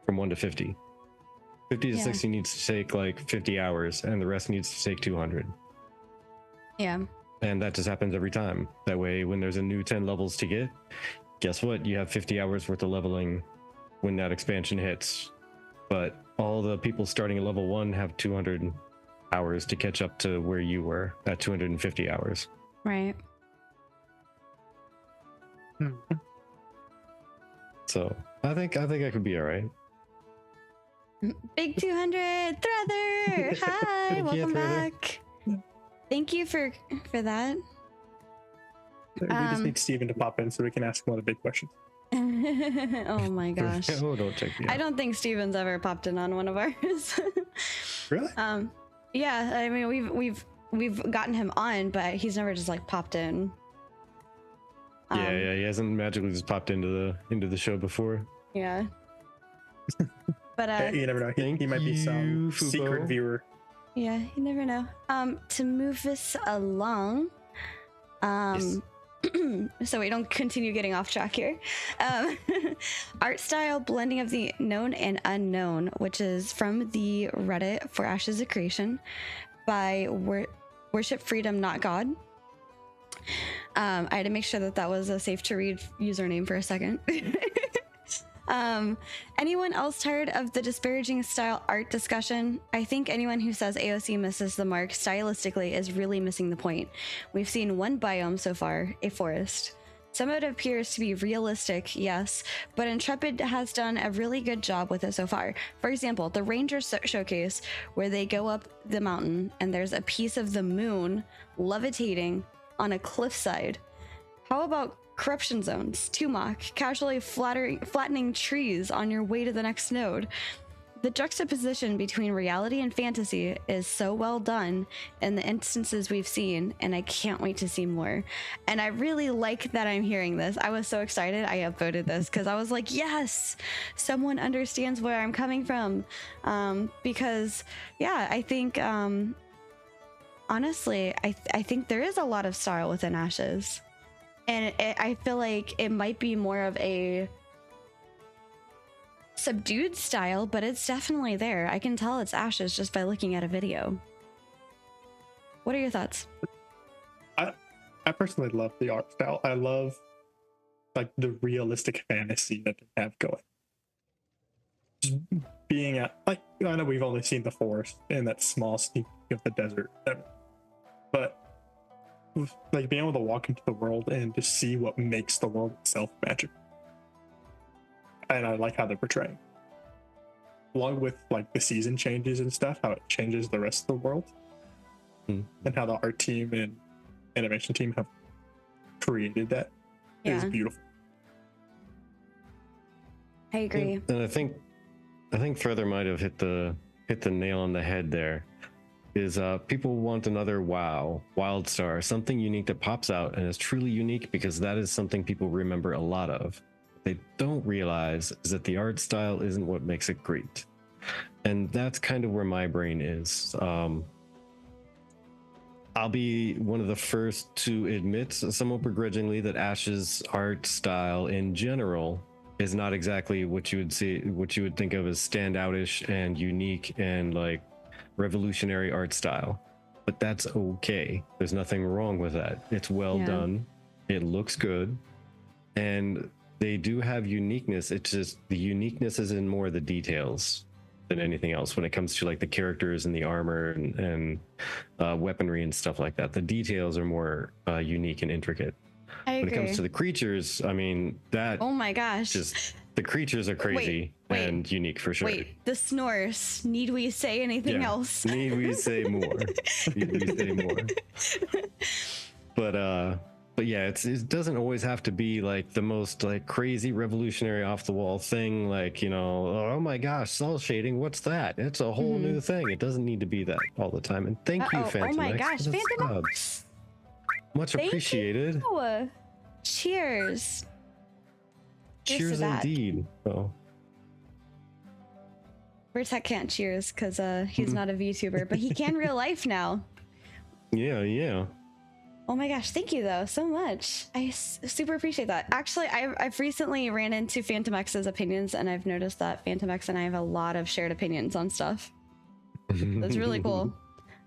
from 1 to 50. 50 to 60 needs to take like 50 hours, and the rest needs to take 200.
Yeah.
And that just happens every time. That way, when there's a new 10 levels to get, guess what? You have 50 hours worth of leveling when that expansion hits. But all the people starting at level 1 have 200 hours to catch up to where you were at 250 hours.
Right.
So I think I could be all right.
Big 200 Threather. Hi, welcome back. Thank you for that.
We just need Steven to pop in so we can ask him all the big questions.
Oh my gosh.
Oh, don't check me out.
I don't think Steven's ever popped in on one of ours.
Really?
Yeah, I mean we've gotten him on, but he's never just like popped in.
Yeah, he hasn't magically just popped into the show before.
Yeah. But
you never know. He might be some
Fubo.
secret viewer.
yeah, you never know. To move this along,
Yes.
so we don't continue getting off track here. Art style blending of the known and unknown, which is from the Reddit for Ashes of Creation by Worship Freedom Not God. I had to make sure that was a safe to read username for a second. Anyone else tired of the disparaging style art discussion? I think anyone who says AOC misses the mark stylistically is really missing the point. We've seen one biome so far, a forest. Some of it appears to be realistic, yes, but Intrepid has done a really good job with it so far. For example, the Ranger showcase, where they go up the mountain and there's a piece of the moon levitating on a cliffside. How about corruption zones, Tumok, casually flattening trees on your way to the next node? The juxtaposition between reality and fantasy is so well done in the instances we've seen, and I can't wait to see more. And I really like that I'm hearing this. I was so excited I upvoted this because I was like, yes, someone understands where I'm coming from. Because yeah, I think honestly, I think there is a lot of style within Ashes. And I feel like it might be more of a subdued style, but it's definitely there. I can tell it's Ashes just by looking at a video. What are your thoughts?
I personally love the art style. I love like the realistic fantasy that they have going. Just being at, like, I know we've only seen the forest and that small sneak of the desert, but like being able to walk into the world and just see what makes the world itself magic. And I like how they're portraying, along with like the season changes and stuff, how it changes the rest of the world, and how the art team and animation team have created that.
Yeah.
Is beautiful.
I agree.
And I think Feather might have hit the nail on the head there. Is people want another Wildstar, something unique that pops out and is truly unique, because that is something people remember a lot of. What they don't realize is that the art style isn't what makes it great. And that's kind of where my brain is. I'll be one of the first to admit, somewhat begrudgingly, that Ash's art style in general is not exactly what you would think of as standoutish and unique and like revolutionary art style. But that's okay. There's nothing wrong with that. It's well done. It looks good. And they do have uniqueness. It's just the uniqueness is in more the details than anything else when it comes to like the characters and the armor and weaponry and stuff like that. The details are more unique and intricate.
I agree.
When it comes to the creatures, I mean, that
oh my gosh,
just The creatures are crazy and unique for sure.
Wait, the snores. Need we say anything else?
Need we say more? Need we say more? But yeah, it doesn't always have to be like the most like crazy revolutionary off the wall thing. Like, you know, oh my gosh, cell shading. What's that? It's a whole new thing. It doesn't need to be that all the time. And thank you, Phantom.
Oh my
X,
gosh,
for the
Phantom
subs.
X.
Much appreciated.
You. Cheers.
Cheers indeed. Oh.
Vertec can't cheers because he's not a VTuber, but he can real life now.
Yeah.
Oh my gosh, thank you though so much. I super appreciate that. Actually, I've recently ran into Phantom X's opinions, and I've noticed that Phantom X and I have a lot of shared opinions on stuff. That's really cool.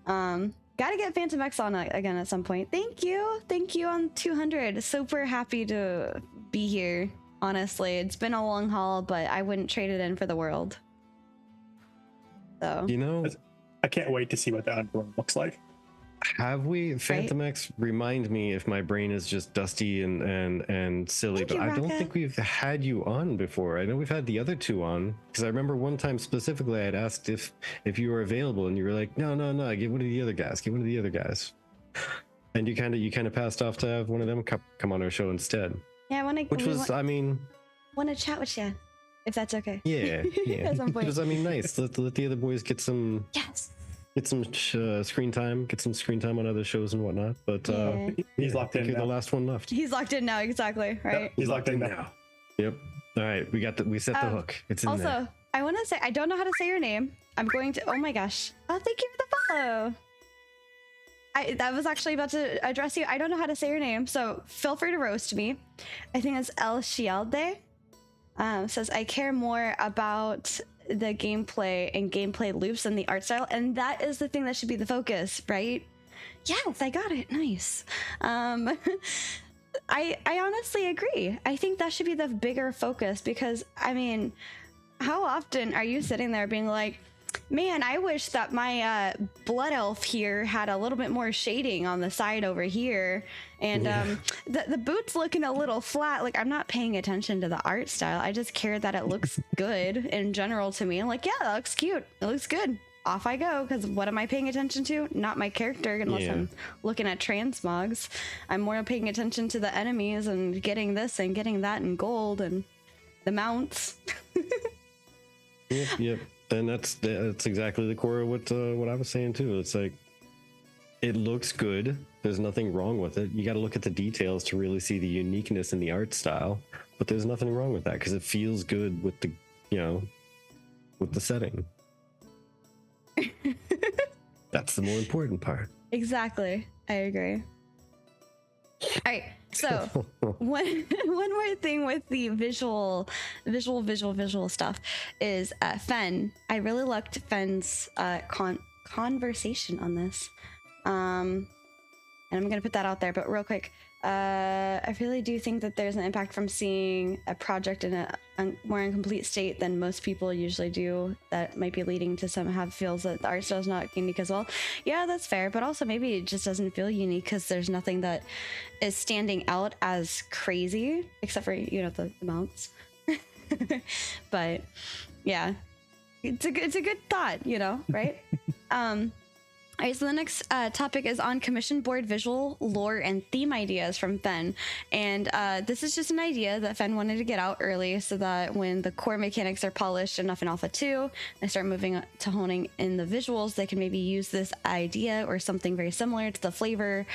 Gotta get Phantom X on again at some point. Thank you on 200. Super happy to be here. Honestly, it's been a long haul, but I wouldn't trade it in for the world. So,
You know,
I can't wait to see what the Underworld looks like.
have we Phantom X? Remind me if my brain is just dusty and silly,
Thank
but
you,
I don't
Raka.
think we've had you on before. I know we've had the other two on because I remember one time specifically I had asked if you were available, and you were like, no, get one of the other guys. And you kind of passed off to have one of them come on our show instead.
yeah,
I mean,
want to chat with you, if that's okay.
yeah.
At some point.
Which is, I mean, nice. Let the other boys get some
Yes.
screen time, on other shows and whatnot. But
Yeah.
He's locked in
you're the
now.
last one left.
He's locked in now, exactly, right?
He's locked in now.
Yep. All right, we set the hook. It's in there.
Also, I want to say, I don't know how to say your name. I'm going to, oh my gosh. Oh, thank you for the follow. I was actually about to address you. I don't know how to say your name, so feel free to roast me. I think it's El Shialde. Says, I care more about the gameplay and gameplay loops and the art style, and that is the thing that should be the focus, right? Yes, I got it. Nice. I honestly agree. I think that should be the bigger focus because, I mean, how often are you sitting there being like, man, I wish that my blood elf here had a little bit more shading on the side over here, and the boot's looking a little flat. Like, I'm not paying attention to the art style. I just care that it looks good in general to me. I'm like, yeah, that looks cute. It looks good. Off I go, because what am I paying attention to? Not my character, unless I'm looking at transmogs. I'm more paying attention to the enemies and getting this and getting that in gold and the mounts.
Yep. And that's exactly the core of what I was saying too. It's like, it looks good. There's nothing wrong with it. You got to look at the details to really see the uniqueness in the art style. But there's nothing wrong with that because it feels good with the, with the setting. That's the more important part.
Exactly. I agree. All right. So one more thing with the visual stuff is Fen. I really liked Fen's conversation on this. And I'm going to put that out there, but real quick, I really do think that there's an impact from seeing a project in a more incomplete state than most people usually do. That might be leading to some feels that the art style is not unique as well. Yeah, that's fair, but also maybe it just doesn't feel unique because there's nothing that is standing out as crazy except for the mounts. But yeah, it's a good thought, right? All right, so the next topic is on commission board visual, lore, and theme ideas from Fen. And this is just an idea that Fen wanted to get out early so that when the core mechanics are polished enough in Alpha 2, they start moving to honing in the visuals, they can maybe use this idea or something very similar to flavor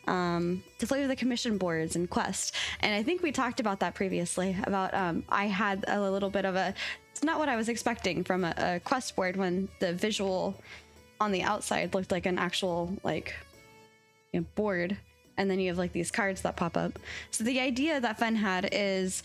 the commission boards in Quest. And I think we talked about that previously, about I had a little bit of it's not what I was expecting from a Quest board when the visual on the outside looked like an actual board, and then you have these cards that pop up. So the idea that Fen had is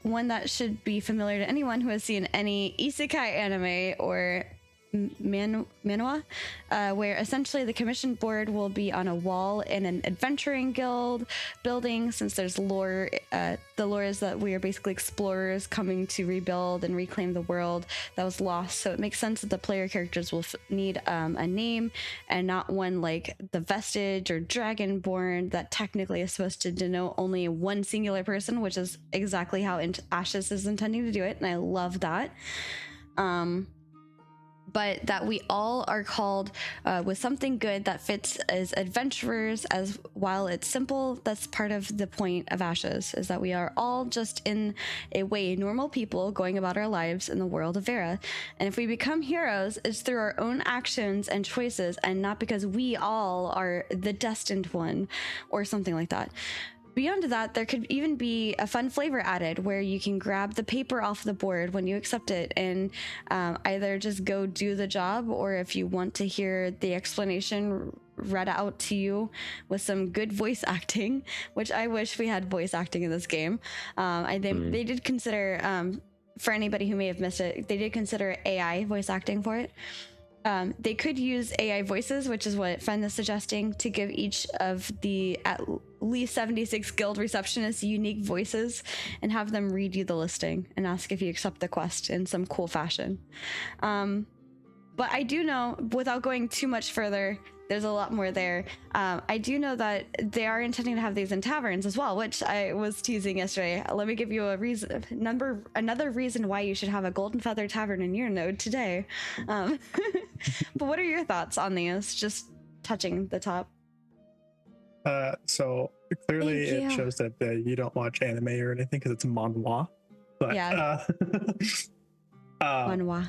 one that should be familiar to anyone who has seen any isekai anime or Manua, where essentially the commission board will be on a wall in an adventuring guild building. Since there's lore, the lore is that we are basically explorers coming to rebuild and reclaim the world that was lost. So it makes sense that the player characters will need a name and not one like the Vestige or Dragonborn that technically is supposed to denote only one singular person, which is exactly how Ashes is intending to do it, and I love that. But that we all are called with something good that fits as adventurers, as while it's simple, that's part of the point of Ashes, is that we are all just in a way normal people going about our lives in the world of Vera. And if we become heroes, it's through our own actions and choices, and not because we all are the destined one or something like that. Beyond that, there could even be a fun flavor added where you can grab the paper off the board when you accept it and either just go do the job, or if you want to hear the explanation read out to you with some good voice acting, which I wish we had voice acting in this game. I think they did consider, for anybody who may have missed it, they did consider AI voice acting for it. They could use AI voices, which is what Friend is suggesting, to give each of the at least 76 guild receptionists unique voices and have them read you the listing and ask if you accept the quest in some cool fashion. But I do know, without going too much further, there's a lot more there. I do know that they are intending to have these in taverns as well, which I was teasing yesterday. Let me give you another reason why you should have a Golden Feather Tavern in your node today. But what are your thoughts on these? Just touching the top.
So clearly it shows that you don't watch anime or anything because it's manhwa. But
yeah. Manhwa.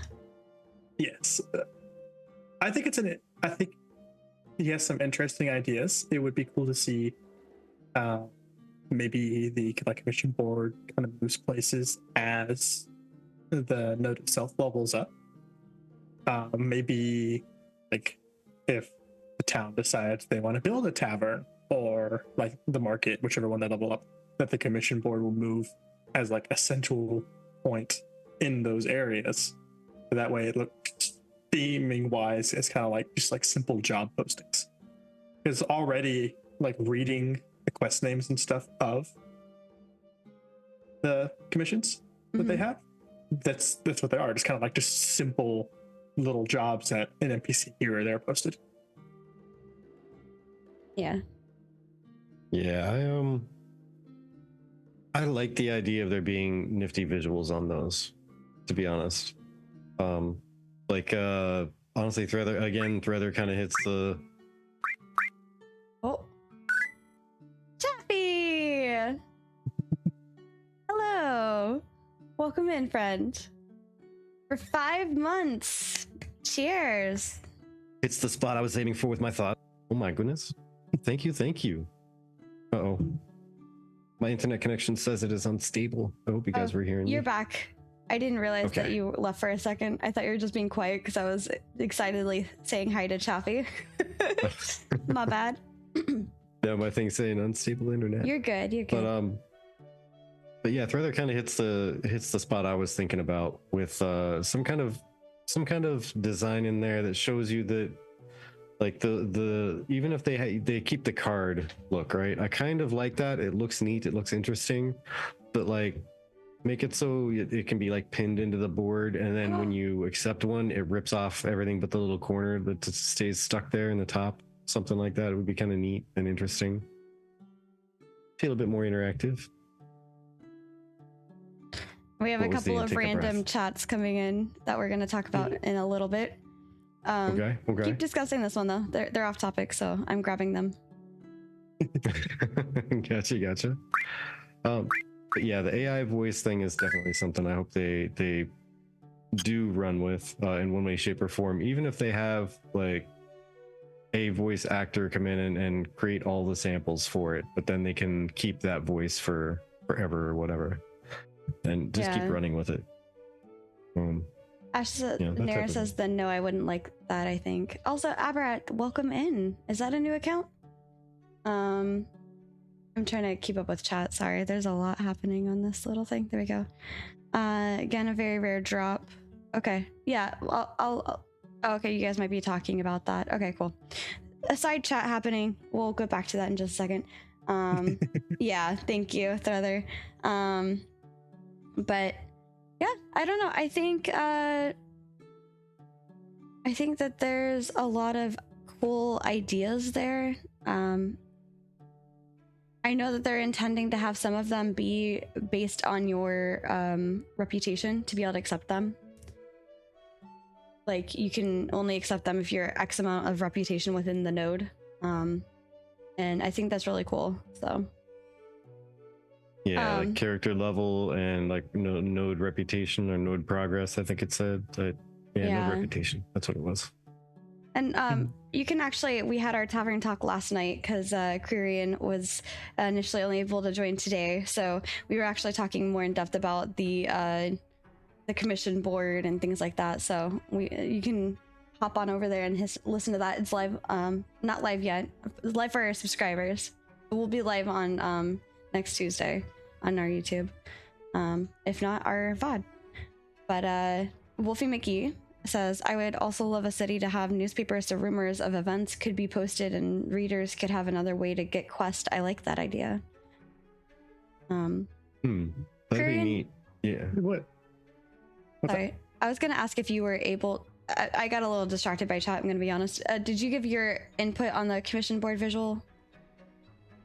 Yes. I think he has some interesting ideas. It would be cool to see maybe the commission board kind of moves places as the node itself levels up. Maybe like if the town decides they want to build a tavern, or like the market, whichever one they level up, that the commission board will move as like a central point in those areas. That way it looks, theming wise, it's kind of like just like simple job postings, because already like reading the quest names and stuff of the commissions that they have, that's what they are, just kind of like just simple little jobs that an NPC here or there posted.
Yeah
I like the idea of there being nifty visuals on those, to be honest. Honestly, Threather kind of hits the...
Oh. Chappy! Hello. Welcome in, friend. For 5 months. Cheers.
It's the spot I was aiming for with my thought. Oh my goodness. Thank you. Uh-oh. My internet connection says it is unstable. I hope you guys were hearing me.
You're back. I didn't realize that you left for a second. I thought you were just being quiet because I was excitedly saying hi to Chaffee. My bad.
Yeah, my thing's saying unstable internet.
You're good.
But yeah, Threather kind of hits the spot I was thinking about with some kind of design in there that shows you that, like, the even if they keep the card look, right? I kind of like that. It looks neat. It looks interesting, but like, make it so it can be like pinned into the board, and then when you accept one, it rips off everything but the little corner that stays stuck there in the top. Something like that. It would be kind of neat and interesting. Feel a bit more interactive.
We have a couple of random chats coming in that we're going to talk about in a little bit.
Okay.
Keep discussing this one though. They're off topic, so I'm grabbing them.
Gotcha. But yeah, the AI voice thing is definitely something I hope they do run with in one way, shape, or form. Even if they have like a voice actor come in and create all the samples for it, but then they can keep that voice for forever or whatever, and just keep running with it.
Nera says, then no, I wouldn't like that, I think. Also, Abarat, welcome in. Is that a new account? I'm trying to keep up with chat. Sorry, there's a lot happening on this little thing. There we go. Again, a very rare drop. Okay, yeah, I'll Oh, okay, you guys might be talking about that. Okay, cool. A side chat happening. We'll go back to that in just a second. Yeah, thank you, Throther. But yeah, I don't know. I think that there's a lot of cool ideas there. I know that they're intending to have some of them be based on your reputation to be able to accept them. Like, you can only accept them if you're X amount of reputation within the node. And I think that's really cool. So
yeah, like character level and like node reputation or node progress, I think it said. But yeah, node reputation, that's what it was.
And you can actually, we had our tavern talk last night because Kreirian was initially only able to join today, so we were actually talking more in depth about the commission board and things like that. So you can hop on over there and listen to that. It's live, not live yet. It's live for our subscribers. It will be live on next Tuesday on our YouTube, if not our VOD. But Wolfie McGee says, I would also love a city to have newspapers so rumors of events could be posted and readers could have another way to get quest. I like that idea.
That'd be neat. Yeah.
What's
Sorry, I was gonna ask if you were able. I got a little distracted by chat, I'm gonna be honest. Did you give your input on the commission board visual?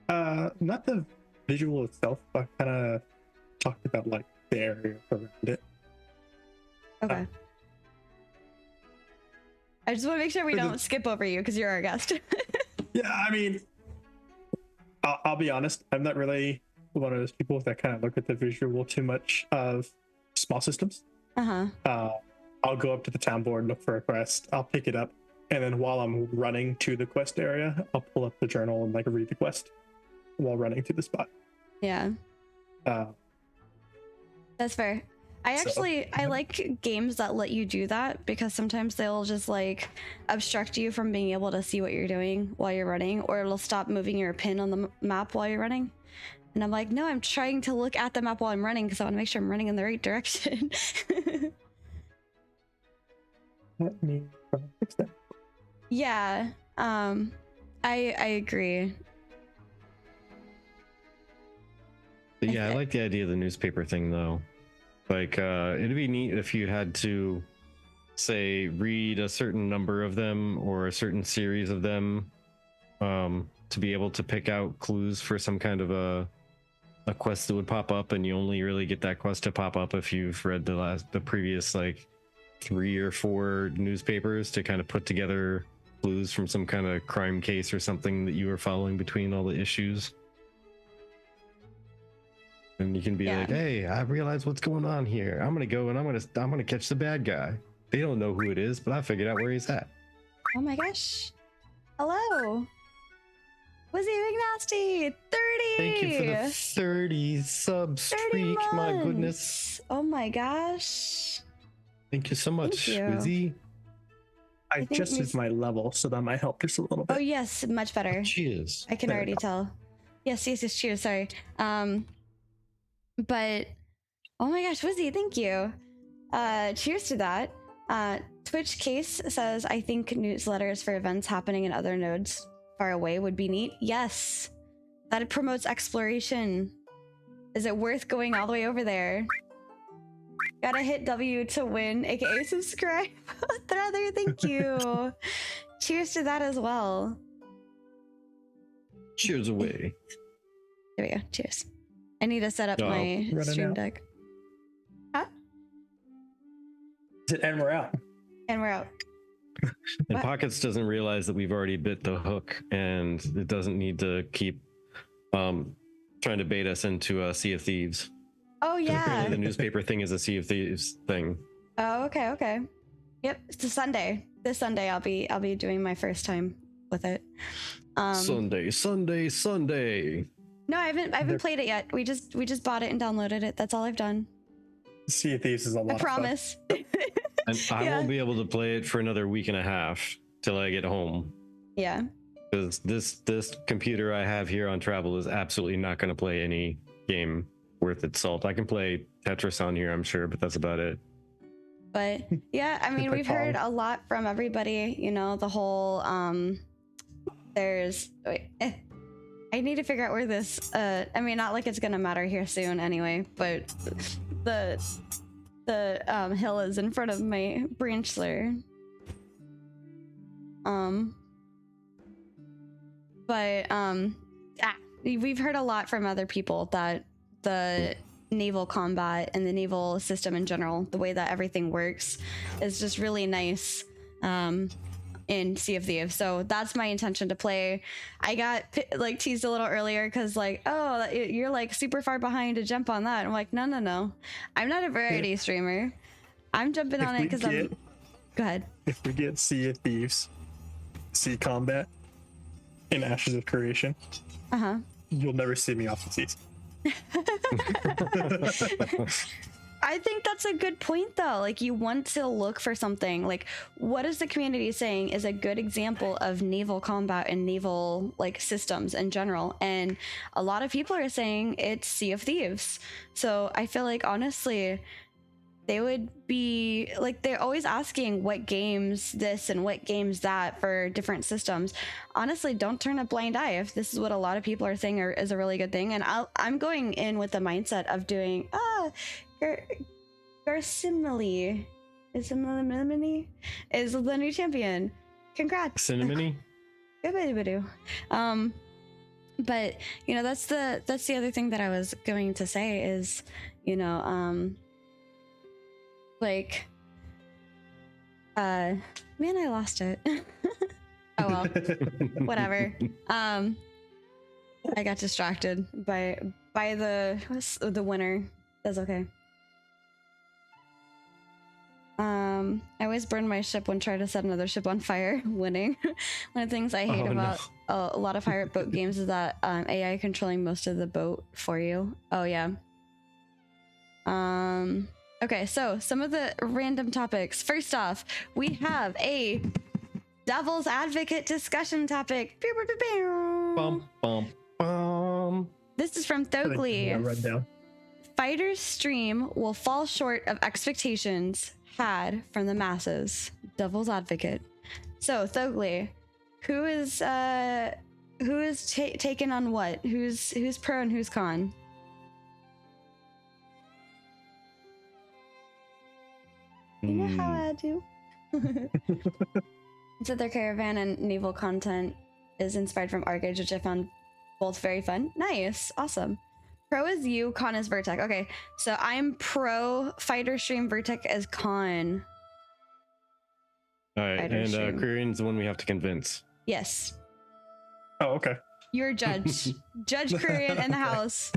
Not the visual itself, but kind of talked about like the area around it.
Okay. I just want to make sure we don't skip over you because you're our guest.
Yeah, I mean, I'll be honest. I'm not really one of those people that kind of look at the visual too much of small systems. I'll go up to the town board, look for a quest. I'll pick it up, and then while I'm running to the quest area, I'll pull up the journal and like read the quest while running to the spot.
Yeah. That's fair. I like games that let you do that because sometimes they'll just like obstruct you from being able to see what you're doing while you're running, or it'll stop moving your pin on the map while you're running. And I'm like, no, I'm trying to look at the map while I'm running because I want to make sure I'm running in the right direction.
Let me fix that.
Yeah, I agree.
But yeah, I like the idea of the newspaper thing though. Like, it'd be neat if you had to, say, read a certain number of them or a certain series of them, to be able to pick out clues for some kind of a quest that would pop up, and you only really get that quest to pop up if you've read the previous like 3 or 4 newspapers to kind of put together clues from some kind of crime case or something that you were following between all the issues. And you can be like, hey, I realize what's going on here. I'm gonna go and I'm gonna catch the bad guy. They don't know who it is, but I figured out where he's at.
Oh my gosh. Hello. Wizzy McNasty, 30!
Thank you for the 30 sub streak, my goodness.
Oh my gosh.
Thank you so much,
Thank you.
Wizzy.
I adjusted my level, so that might help just a little bit.
Oh yes, much better.
Cheers.
I can already tell. Yes, cheers, sorry. But oh my gosh, Wizzy, thank you. Cheers to that. Twitch Case says, I think newsletters for events happening in other nodes far away would be neat. Yes, that promotes exploration. Is it worth going all the way over there? Gotta hit W to win, aka subscribe. Rather, thank you. Cheers to that as well.
Cheers away.
There we go. Cheers. I need to set up my stream deck. Huh?
And we're out.
And we're out.
And Pockets doesn't realize that we've already bit the hook, and it doesn't need to keep trying to bait us into a Sea of Thieves.
Oh yeah.
Apparently the newspaper thing is a Sea of Thieves thing.
Oh, okay. Yep, it's a Sunday. This Sunday I'll be doing my first time with it.
Sunday.
No, I haven't played it yet. We just bought it and downloaded it. That's all I've done.
Sea of Thieves is a lot.
I promise.
And I won't be able to play it for another week and a half till I get home.
Yeah.
Because this computer I have here on travel is absolutely not going to play any game worth its salt. I can play Tetris on here, I'm sure, but that's about it.
But yeah, I mean,
Good
we've heard
call.
a lot from everybody, you know, the whole I need to figure out where this I mean, not like it's gonna matter here soon anyway, but the hill is in front of my branchler. We've heard a lot from other people that the naval combat and the naval system in general, the way that everything works, is just really nice in Sea of Thieves. So that's my intention to play. I got like teased a little earlier because like, oh, you're like super far behind to jump on that. I'm like, no, I'm not a variety streamer. I'm jumping on it because I'm. Go ahead.
If we get Sea of Thieves, sea combat in Ashes of Creation, you'll never see me off the seas.
I think that's a good point though. Like, you want to look for something like, what is the community saying is a good example of naval combat and naval like systems in general, and a lot of people are saying it's Sea of Thieves. So I feel like honestly they would be like, they're always asking what games this and what games that for different systems. Honestly, don't turn a blind eye if this is what a lot of people are saying is a really good thing. And I'm going in with the mindset of doing Garcimile is the new champion. Congrats.
Cinnamony.
But you know, that's the other thing that I was going to say is, you know, like man, I lost it. Oh well, whatever. I got distracted by the winner. That's okay. I always burn my ship when trying to set another ship on fire. Winning. One of the things I hate about a lot of pirate boat games is that AI controlling most of the boat for you. Oh yeah. Okay, so some of the random topics. First off, we have a Devil's Advocate discussion topic.
Bum, bum, bum.
This is from Thogli.
Run down.
Fighter's stream will fall short of expectations had from the masses. Devil's Advocate. So Thogli, who is taken on what? Who's pro and who's con? You know how I do. So their caravan and naval content is inspired from Arcade, which I found both very fun. Nice, awesome. Pro is you, con is Vertec. Okay, so I'm pro fighter stream, Vertec as con.
All right,
Fighter
and
stream.
Kreirian's the one we have to convince.
Yes,
Oh, okay.
you're judge. Judge Kreirian in the house.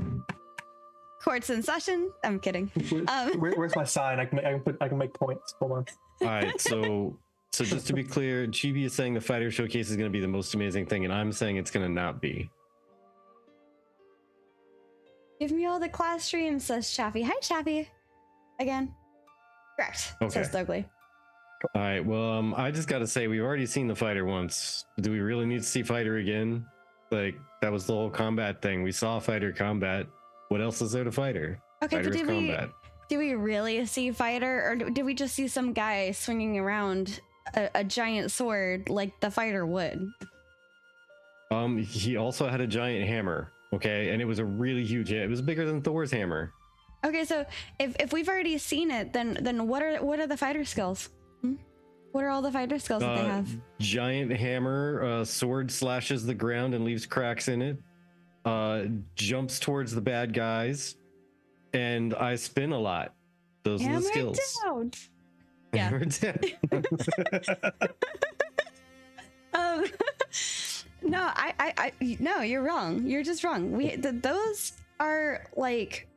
Court's in session. I'm kidding.
Where's my sign? I can make points. Hold on.
All right, so just to be clear, Chibi is saying the fighter showcase is going to be the most amazing thing, and I'm saying it's going to not be.
Give me all the class streams, says Chaffee. Hi, Chaffee. Again. Correct,
Okay.
says Thogli.
All right, well, I just got to say, we've already seen the fighter once. Do we really need to see fighter again? Like, that was the whole combat thing. We saw fighter combat. What else is there to fighter?
Okay,
Fighter
but
is combat.
did we really see fighter, or did we just see some guy swinging around a giant sword like the fighter would?
He also had a giant hammer, okay, and it was a really huge. It was bigger than Thor's hammer.
Okay, so if we've already seen it, then what are the fighter skills? What are all the fighter skills that they have?
Giant hammer, sword slashes the ground and leaves cracks in it. Jumps towards the bad guys, and I spin a lot. Those are the skills.
Down. Yeah.
Hammer down.
No, no, you're wrong. You're just wrong. Those are like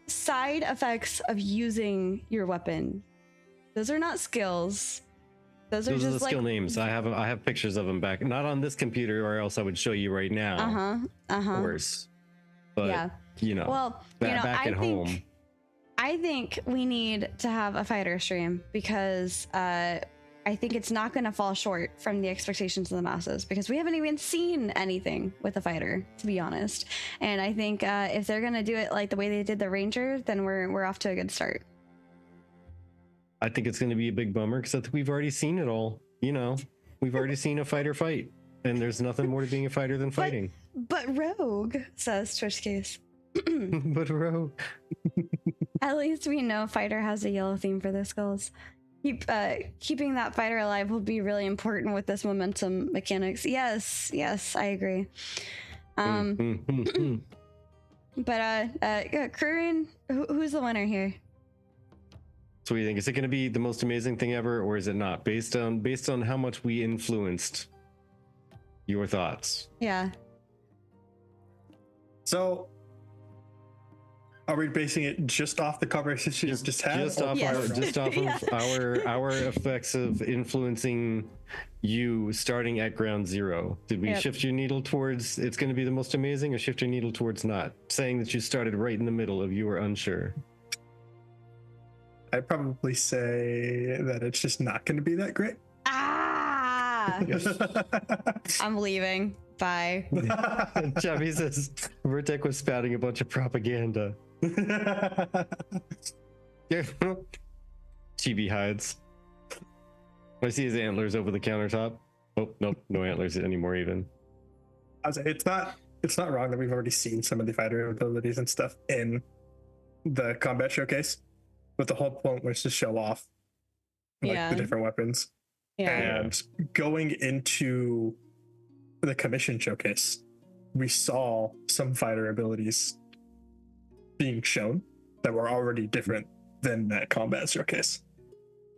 side effects of using your weapon. Those are not skills. Those are
Those
just
are the skill
like
names. I have pictures of them back, not on this computer, or else I would show you right now. Of course. But
Yeah.
you know,
Well,
back at home.
I think we need to have a fighter stream because I think it's not going to fall short from the expectations of the masses, because we haven't even seen anything with a fighter, to be honest. And I think if they're going to do it like the way they did the Ranger, then we're off to a good start.
I think it's going to be a big bummer because I think we've already seen it all. You know, we've already seen a fighter fight, and there's nothing more to being a fighter than fighting.
But Rogue, says Twitch Case.
But Rogue.
At least we know fighter has a yellow theme for their skulls. Keeping that fighter alive will be really important with this momentum mechanics. Yes, I agree. But Kreirian, who's the winner here?
So what do you think? Is it going to be the most amazing thing ever, or is it not? Based on how much we influenced your thoughts.
Yeah.
So, are we basing it just off the conversation you just had?
Just off, of our effects of influencing you starting at ground zero. Did we shift your needle towards it's going to be the most amazing, or shift your needle towards not? Saying that you started right in the middle of you were unsure.
I'd probably say that it's just not going to be that great.
I'm leaving. Bye.
Chubby says Vertec was spouting a bunch of propaganda. Chibi hides. I see his antlers over the countertop. Oh, nope, no antlers anymore even.
I was like, it's not wrong that we've already seen some of the fighter abilities and stuff in the combat showcase, but the whole point was to show off the different weapons.
Yeah.
And going into the commission showcase, we saw some fighter abilities being shown that were already different than that combat showcase.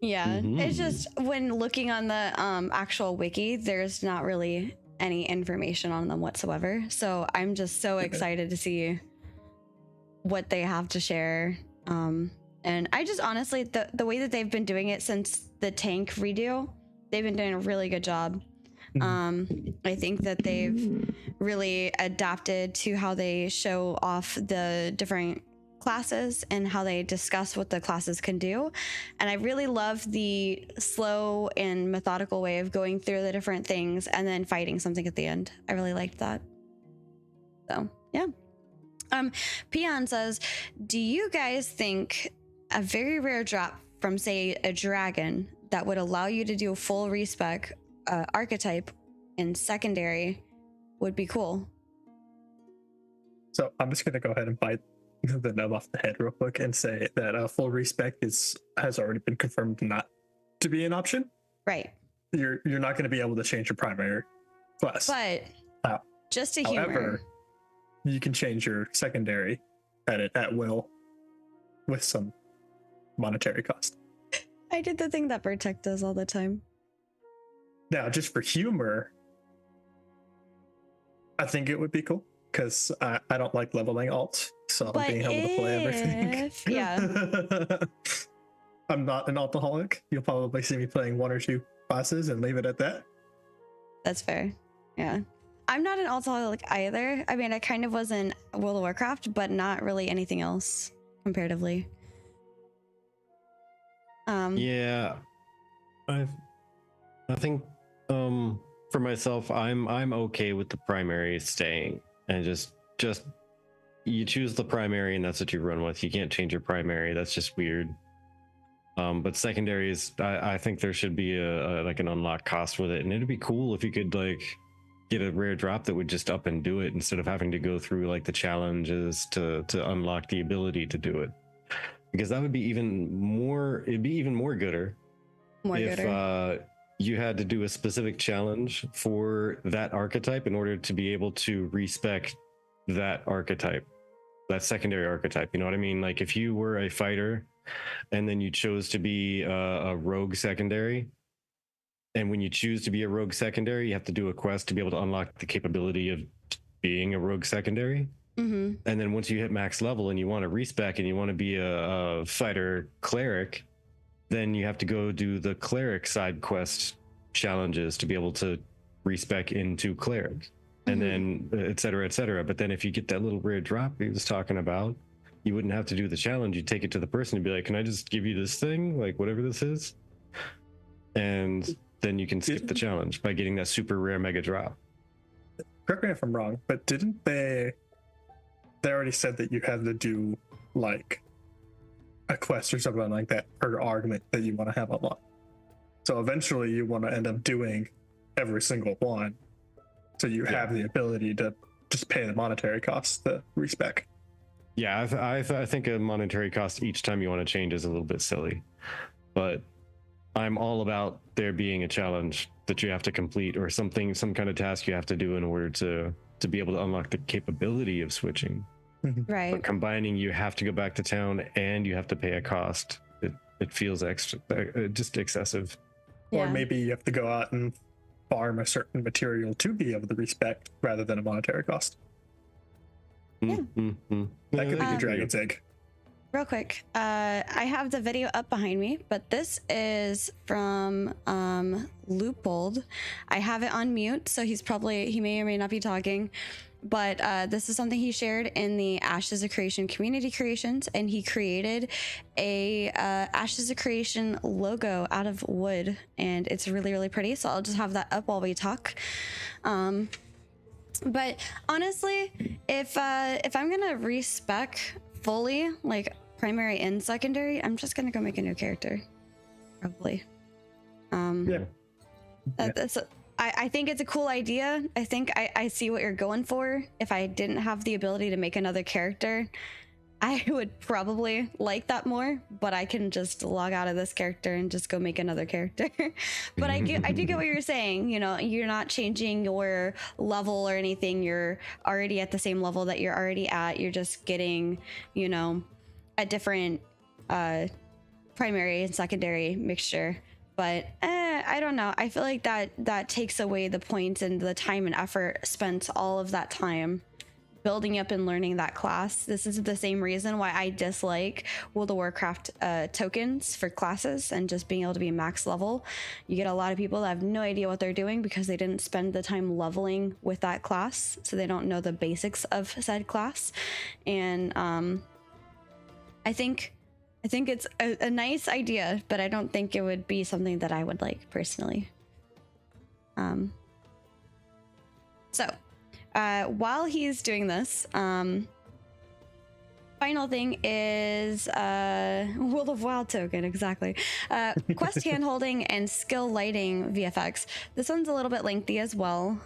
Yeah, it's just when looking on the actual wiki, there's not really any information on them whatsoever. So I'm just so excited to see what they have to share. And I just honestly, the way that they've been doing it since the tank redo, they've been doing a really good job. I think that they've really adapted to how they show off the different classes and how they discuss what the classes can do. And I really love the slow and methodical way of going through the different things and then fighting something at the end. I really liked that. So yeah. Peon says, do you guys think a very rare drop from, say, a dragon that would allow you to do a full respec archetype in secondary would be cool?
So I'm just going to go ahead and bite the nub off the head real quick and say that full respec has already been confirmed not to be an option.
Right.
You're not going to be able to change your primary class.
But just a humor.
However, you can change your secondary at will with some monetary cost.
I did the thing that Vertec does all the time.
Now, just for humor, I think it would be cool because I don't like leveling alt, so
But
being able to play everything.
Yeah.
I'm not an altaholic. You'll probably see me playing one or two classes and leave it at that.
That's fair. Yeah. I'm not an altaholic either. I mean, I kind of was in World of Warcraft, but not really anything else comparatively.
Yeah. I think for myself, I'm okay with the primary staying, and just you choose the primary and that's what you run with. You can't change your primary. That's just weird. But secondaries, I think there should be a like an unlock cost with it, and it'd be cool if you could like get a rare drop that would just up and do it instead of having to go through like the challenges to unlock the ability to do it, because that would be even more gooder if you had to do a specific challenge for that archetype in order to be able to respec that archetype, that secondary archetype. You know what I mean? Like if you were a fighter and then you chose to be a rogue secondary, and when you choose to be a rogue secondary, you have to do a quest to be able to unlock the capability of being a rogue secondary.
Mm-hmm.
And then once you hit max level and you want to respec and you want to be a fighter cleric, then you have to go do the cleric side quest challenges to be able to respec into cleric, and then et cetera, et cetera. But then if you get that little rare drop he was talking about, you wouldn't have to do the challenge. You'd take it to the person and be like, can I just give you this thing, like whatever this is? And then you can skip the challenge by getting that super rare mega drop.
Correct me if I'm wrong, but didn't they already said that you had to do like a quest or something like that per argument that you want to have unlocked. So eventually you want to end up doing every single one, so you have the ability to just pay the monetary cost, the respec.
Yeah, I think a monetary cost each time you want to change is a little bit silly, but I'm all about there being a challenge that you have to complete, or some kind of task you have to do in order to be able to unlock the capability of switching.
Right.
But combining, you have to go back to town and you have to pay a cost. It feels extra, just excessive.
Yeah.
Or maybe you have to go out and farm a certain material to be able to respect rather than a monetary cost.
Yeah.
That could be a dragon's egg.
Real quick, I have the video up behind me, but this is from Loopold. I have it on mute, so he may or may not be talking, but this is something he shared in the Ashes of Creation community creations, and he created a Ashes of Creation logo out of wood, and it's really, really pretty, so I'll just have that up while we talk. But honestly, if I'm gonna respec fully, like primary and secondary, I'm just gonna go make a new character, probably. I think it's a cool idea. I think I see what you're going for. If I didn't have the ability to make another character, I would probably like that more, but I can just log out of this character and just go make another character. But I do get what you're saying. You know, you're not changing your level or anything. You're already at the same level that you're already at. You're just getting, you know, a different primary and secondary mixture. But I don't know. I feel like that takes away the point and the time and effort spent all of that time building up and learning that class. This is the same reason why I dislike World of Warcraft tokens for classes and just being able to be max level. You get a lot of people that have no idea what they're doing because they didn't spend the time leveling with that class, so they don't know the basics of said class. And I think it's a nice idea, but I don't think it would be something that I would like personally. While he's doing this, final thing is World of Wild token, exactly. Quest handholding and skill lighting VFX. This one's a little bit lengthy as well,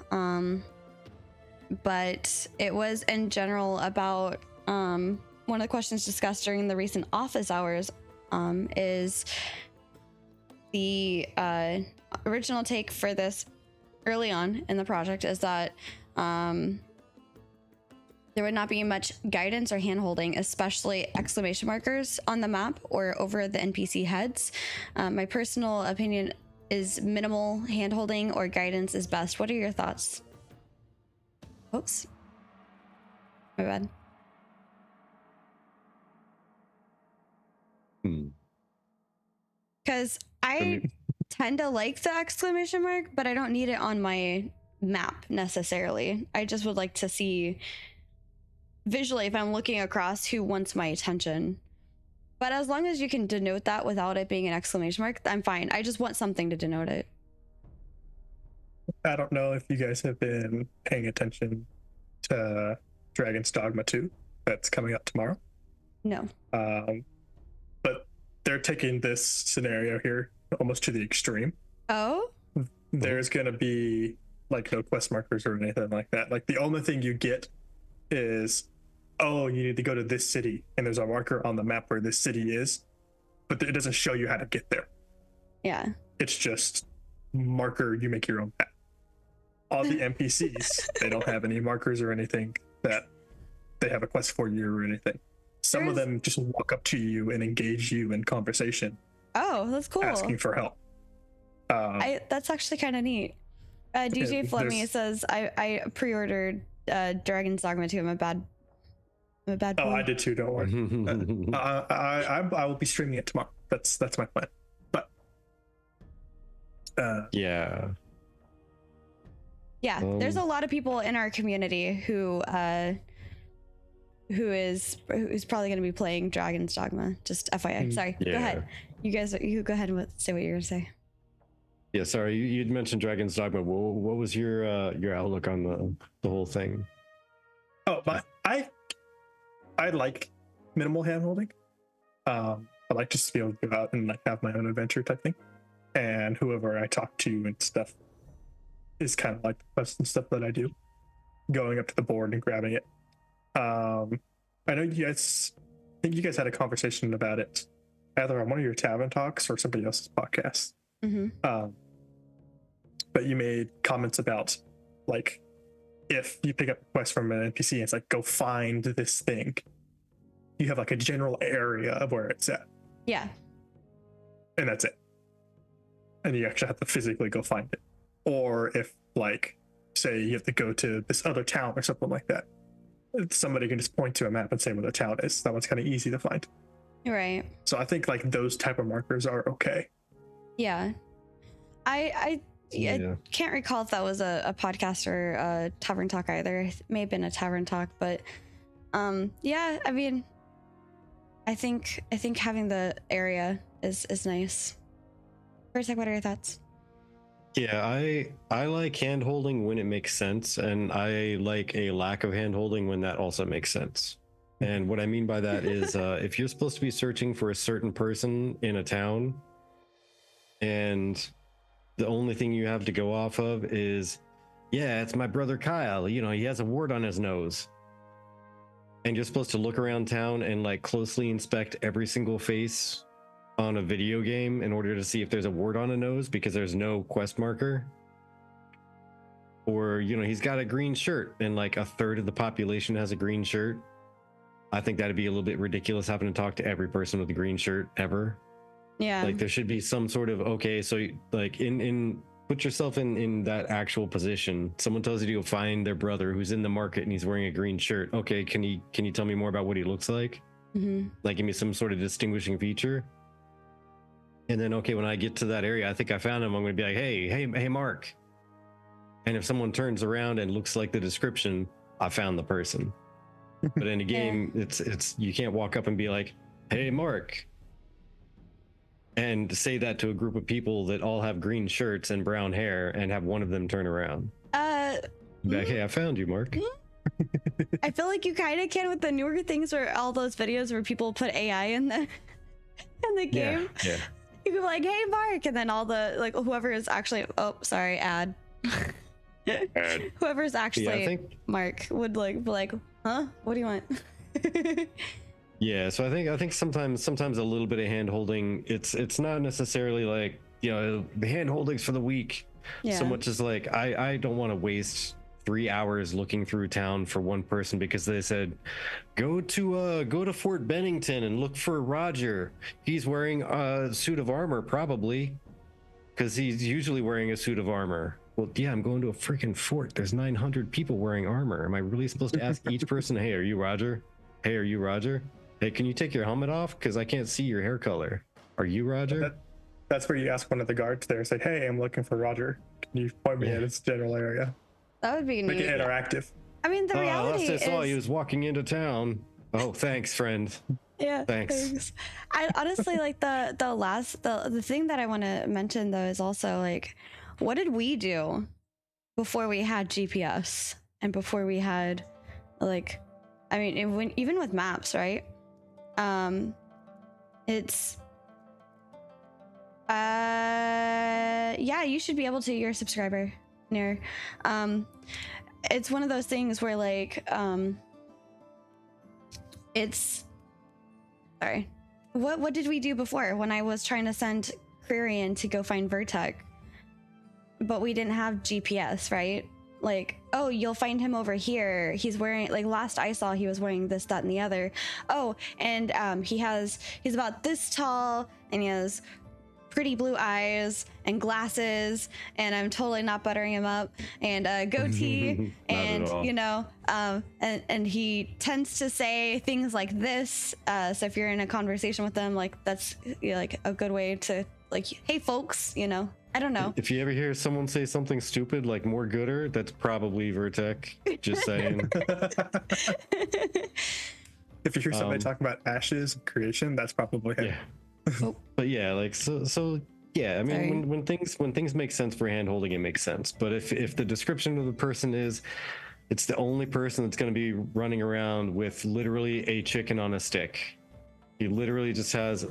but it was in general about one of the questions discussed during the recent office hours is the original take for this early on in the project is that there would not be much guidance or hand-holding, especially exclamation markers on the map or over the NPC heads. My personal opinion is minimal hand-holding or guidance is best. What are your thoughts? Oops. My bad. Because I tend to like the exclamation mark, but I don't need it on my map necessarily. I just would like to see visually if I'm looking across who wants my attention. But as long as you can denote that without it being an exclamation mark, I'm fine. I just want something to denote it.
I don't know if you guys have been paying attention to Dragon's Dogma 2 that's coming out tomorrow.
No.
But they're taking this scenario here almost to the extreme.
Oh?
There's going to be like no quest markers or anything like that. Like the only thing you get is, oh, you need to go to this city and there's a marker on the map where this city is, but it doesn't show you how to get there.
Yeah.
It's just marker, you make your own map. All the NPCs, they don't have any markers or anything that they have a quest for you or anything. Some of them just walk up to you and engage you in conversation.
Oh, that's cool.
Asking for help.
That's actually kind of neat. DJ Flemmy says I pre-ordered Dragon's Dogma 2. I'm a bad boy.
Oh, I did too. Don't worry. I will be streaming it tomorrow. That's my plan. But
yeah.
There's a lot of people in our community who is probably going to be playing Dragon's Dogma. Just FYI. Sorry. Yeah. Go ahead. You go ahead and say what you're going to say.
Yeah, sorry, you'd mentioned Dragon's Dogma. What was your outlook on the whole thing?
Oh, but I like minimal handholding. I like just to be able to go out and like have my own adventure type thing. And whoever I talk to and stuff is kind of like the quests and stuff that I do, going up to the board and grabbing it. I know I think you guys had a conversation about it either on one of your tavern talks or somebody else's podcast. But you made comments about like, if you pick up a quest from an NPC and it's like, go find this thing, you have like a general area of where it's at.
Yeah.
And that's it. And you actually have to physically go find it. Or if like, say you have to go to this other town or something like that, somebody can just point to a map and say where the town is. That one's kind of easy to find.
Right.
So I think like those type of markers are okay.
Yeah. I can't recall if that was a podcast or a tavern talk either. It may have been a tavern talk, but yeah, I mean, I think having the area is nice. Vertec, what are your thoughts?
Yeah, I like hand holding when it makes sense, and I like a lack of hand holding when that also makes sense. And what I mean by that is if you're supposed to be searching for a certain person in a town, and the only thing you have to go off of is, yeah, it's my brother Kyle, you know, he has a wart on his nose. And you're supposed to look around town and like closely inspect every single face on a video game in order to see if there's a wart on a nose because there's no quest marker. Or, you know, he's got a green shirt and like a third of the population has a green shirt. I think that'd be a little bit ridiculous having to talk to every person with a green shirt ever.
Yeah.
Like there should be some sort of, okay, so like in put yourself in that actual position. Someone tells you to go find their brother who's in the market and he's wearing a green shirt. Okay, can you tell me more about what he looks like? Like give me some sort of distinguishing feature. And then, okay, when I get to that area, I think I found him. I'm going to be like, hey, Mark. And if someone turns around and looks like the description, I found the person. But in a game, it's you can't walk up and be like, hey, Mark. And say that to a group of people that all have green shirts and brown hair and have one of them turn around. Be like, hey, I found you, Mark.
I feel like you kind of can with the newer things where all those videos where people put AI in the game.
Yeah.
You can be like, hey, Mark. And then all the, like, whoever is actually, ad. Whoever's actually Mark would like be like, huh? What do you want?
Yeah, so I think sometimes a little bit of hand holding, it's not necessarily like, you know, the hand holding's for the weak. So much as like I don't want to waste 3 hours looking through town for one person because they said go to Fort Bennington and look for Roger. He's wearing a suit of armor probably because he's usually wearing a suit of armor. Well, yeah, I'm going to a freaking fort. There's 900 people wearing armor. Am I really supposed to ask each person, hey, are you Roger? Hey, are you Roger? Hey, can you take your helmet off? Because I can't see your hair color. Are you Roger?
That's where you ask one of the guards there. Say, hey, I'm looking for Roger. Can you point me in this general area?
That would be neat.
Make it interactive.
I mean, the reality
last I saw he was walking into town. Oh, thanks, friend.
Yeah,
thanks.
I honestly like the thing that I want to mention though is also like, what did we do before we had GPS and before we had like, I mean, even with maps, right? It's yeah, you should be able to. You're a subscriber, Nair. It's one of those things where like it's sorry. What did we do before when I was trying to send Kreirian to go find Vertec? But we didn't have GPS, right? Like, oh, you'll find him over here. He's wearing, like, last I saw, he was wearing this, that, and the other. Oh, and he's about this tall, and he has pretty blue eyes and glasses, and I'm totally not buttering him up, and a goatee, and you know, and he tends to say things like this. So if you're in a conversation with them, like that's like a good way to like, hey, folks, you know. I don't know.
If you ever hear someone say something stupid like more gooder, that's probably Vertec. Just saying.
If you hear somebody talking about AshesofCreation, that's probably him.
Yeah. But yeah, like so yeah, I mean when things make sense for hand holding, it makes sense. But if the description of the person is it's the only person that's going to be running around with literally a chicken on a stick He literally just has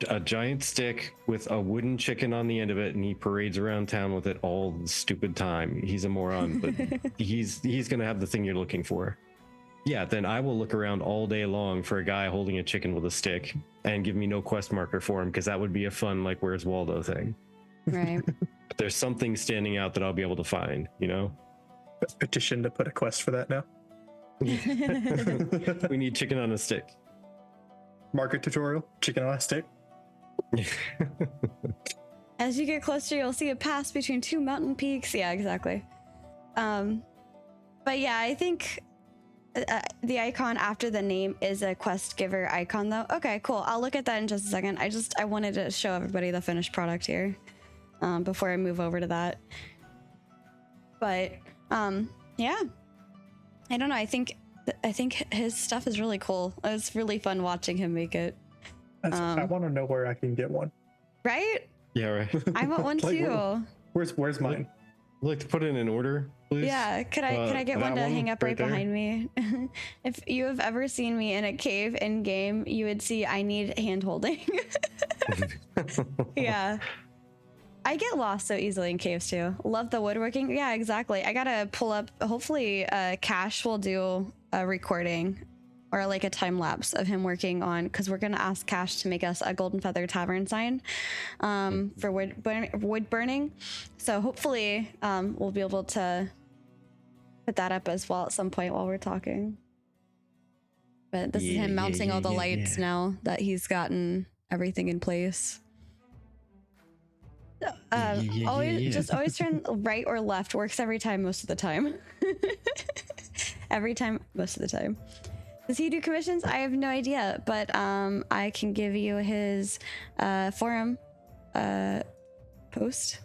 a giant stick with a wooden chicken on the end of it, and he parades around town with it all the stupid time. He's a moron, but he's gonna have the thing you're looking for. Yeah, then I will look around all day long for a guy holding a chicken with a stick and give me no quest marker for him, because that would be a fun, like, where's Waldo thing.
Right.
But there's something standing out that I'll be able to find, you know?
Petition to put a quest for that now.
We need chicken on a stick.
Market tutorial, chicken on a stick.
As you get closer, you'll see a pass between two mountain peaks. Yeah, exactly. But yeah, I think the icon after the name is a quest giver icon, though. Okay, cool. I'll look at that in just a second. I wanted to show everybody the finished product here before I move over to that. But yeah, I don't know. I think his stuff is really cool. It's really fun watching him make it.
I want to know where I can get one.
Right?
Yeah, right.
I want one
Like,
too.
Where's mine?
I'd like to put it in order, please.
Yeah, could I get one to hang up right
there?
behind me? If you have ever seen me in a cave in game, you would see I need hand holding. Yeah. I get lost so easily in caves too. Love the woodworking. Yeah, exactly. I gotta pull up, hopefully Cash will do a recording or like a time lapse of him working on, because we're gonna ask Cash to make us a Golden Feather Tavern sign for wood burning. So hopefully we'll be able to put that up as well at some point while we're talking. But this is him mounting all the lights now that he's gotten everything in place. Always turn right or left. Works every time, most of the time. Every time, most of the time. Does he do commissions? I have no idea, but I can give you his forum post.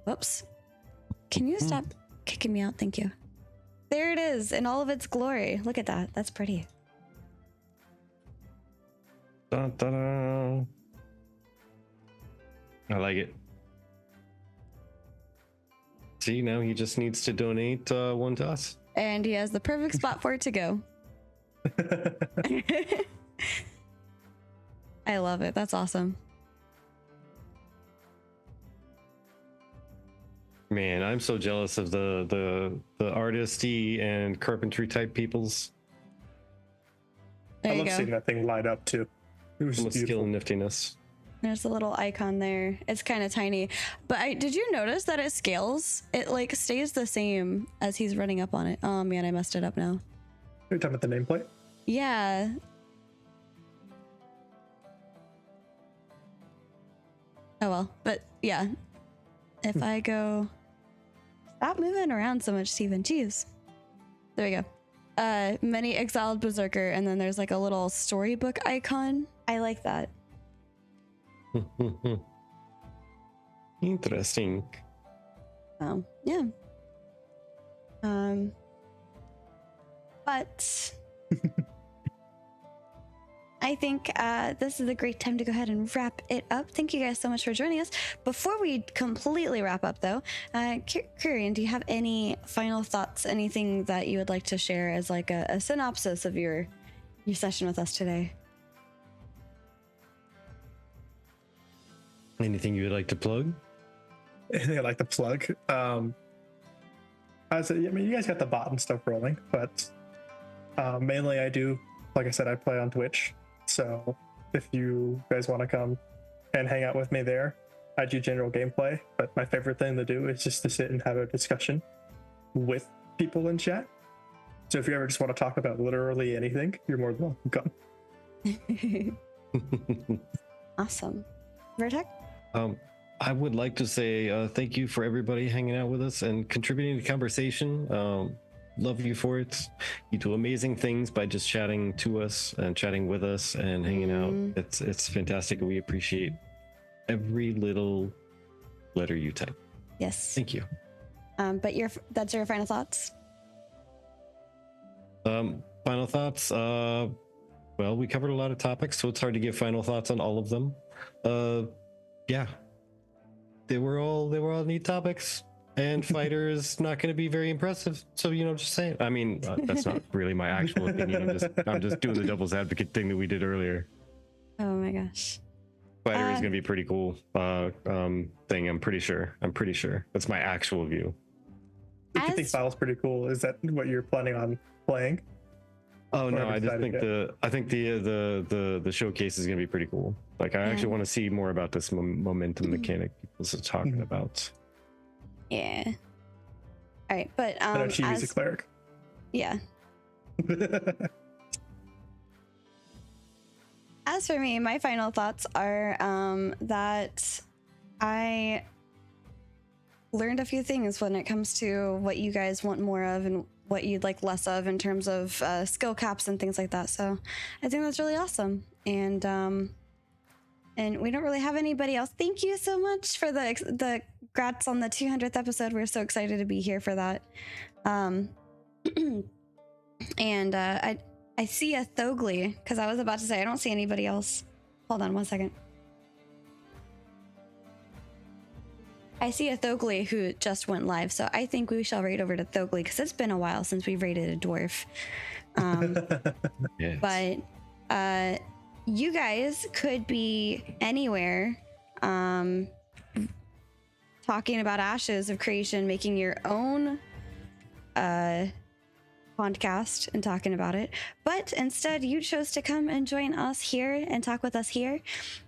Whoops. Can you stop kicking me out? Thank you. There it is in all of its glory. Look at that. That's pretty.
Dun, dun, dun. I like it. See, now he just needs to donate one to us.
And he has the perfect spot for it to go. I love it. That's awesome.
Man, I'm so jealous of the artisty and carpentry type peoples.
There
I
you
love
go.
seeing that thing light up too. It was
With skill
beautiful.
and niftiness.
There's a little icon there. It's kind of tiny, but did you notice that it scales? It like stays the same as he's running up on it. Oh man, I messed it up now.
You're talking about the nameplate?
Yeah. Oh well, but yeah. If I go, stop moving around so much, Steven. Jeez. There we go. Many exiled berserker, and then there's like a little storybook icon. I like that.
Interesting.
Yeah. But I think this is a great time to go ahead and wrap it up. Thank you guys so much for joining us. Before we completely wrap up, though, Kreirian, do you have any final thoughts? Anything that you would like to share as like a synopsis of your session with us today?
Anything you would like to plug?
Anything I'd like to plug? I mean, you guys got the bot and stuff rolling, but mainly I do, like I said, I play on Twitch. So if you guys want to come and hang out with me there, I do general gameplay. But my favorite thing to do is just to sit and have a discussion with people in chat. So if you ever just want to talk about literally anything, you're more than welcome.
Awesome. Vertec?
I would like to say thank you for everybody hanging out with us and contributing to the conversation. Love you for it. You do amazing things by just chatting to us and chatting with us and hanging out. It's fantastic. We appreciate every little letter you type.
Yes.
Thank you.
But that's your final thoughts?
Final thoughts. Well, we covered a lot of topics, so it's hard to give final thoughts on all of them. Yeah. They were all neat topics, and fighter is not going to be very impressive. So, just saying. I mean, that's not really my actual opinion. I'm just doing the devil's advocate thing that we did earlier.
Oh my gosh.
Spider is gonna be pretty cool thing. I'm pretty sure. That's my actual view.
I think File's pretty cool. Is that what you're planning on playing?
Oh no, I just think the showcase is gonna be pretty cool. Like I actually want to see more about this momentum mechanic people are talking about.
Yeah. All right, but
I know Chibi's a cleric.
Yeah. As for me, my final thoughts are that I learned a few things when it comes to what you guys want more of and what you'd like less of in terms of skill caps and things like that. So I think that's really awesome. And we don't really have anybody else. Thank you so much for the grats on the 200th episode. We're so excited to be here for that. And I see a Thogli, because I was about to say I don't see anybody else. Hold on one second. I see a Thogli who just went live, so I think we shall raid over to Thogli because it's been a while since we raided a dwarf.
Yes.
But you guys could be anywhere talking about Ashes of Creation, making your own podcast and talking about it, but instead you chose to come and join us here and talk with us here.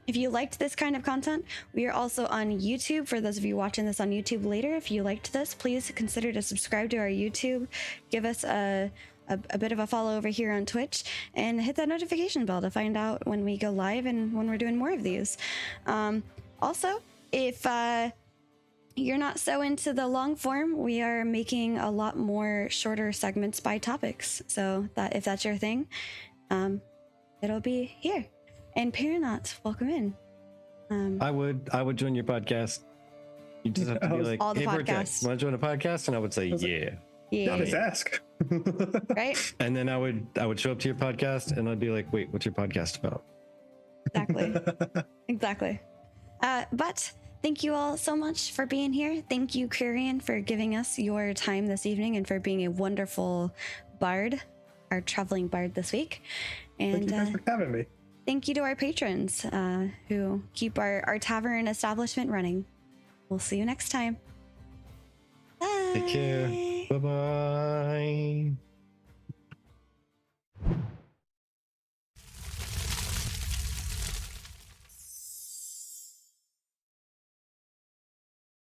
If you liked this kind of content, we are also on YouTube. For those of you watching this on YouTube later, if you liked this, please consider to subscribe to our YouTube, give us a bit of a follow over here on Twitch, and hit that notification bell to find out when we go live and when we're doing more of these. Also, if you're not so into the long form, we are making a lot more shorter segments by topics. So that if that's your thing, it'll be here. And Paranaut, welcome in.
I would join your podcast. You just have to be like,
all the
hey,
podcasts.
Want to join a podcast? And I would say, yeah.
Yeah.
Just ask.
Right?
And then I would show up to your podcast and I'd be like, wait, what's your podcast about?
Exactly. But thank you all so much for being here. Thank you, Kreirian, for giving us your time this evening and for being a wonderful bard, our traveling bard this week. And
Thank you guys for having me.
thank you to our patrons who keep our tavern establishment running. We'll see you next time. Bye.
Take care. Bye-bye.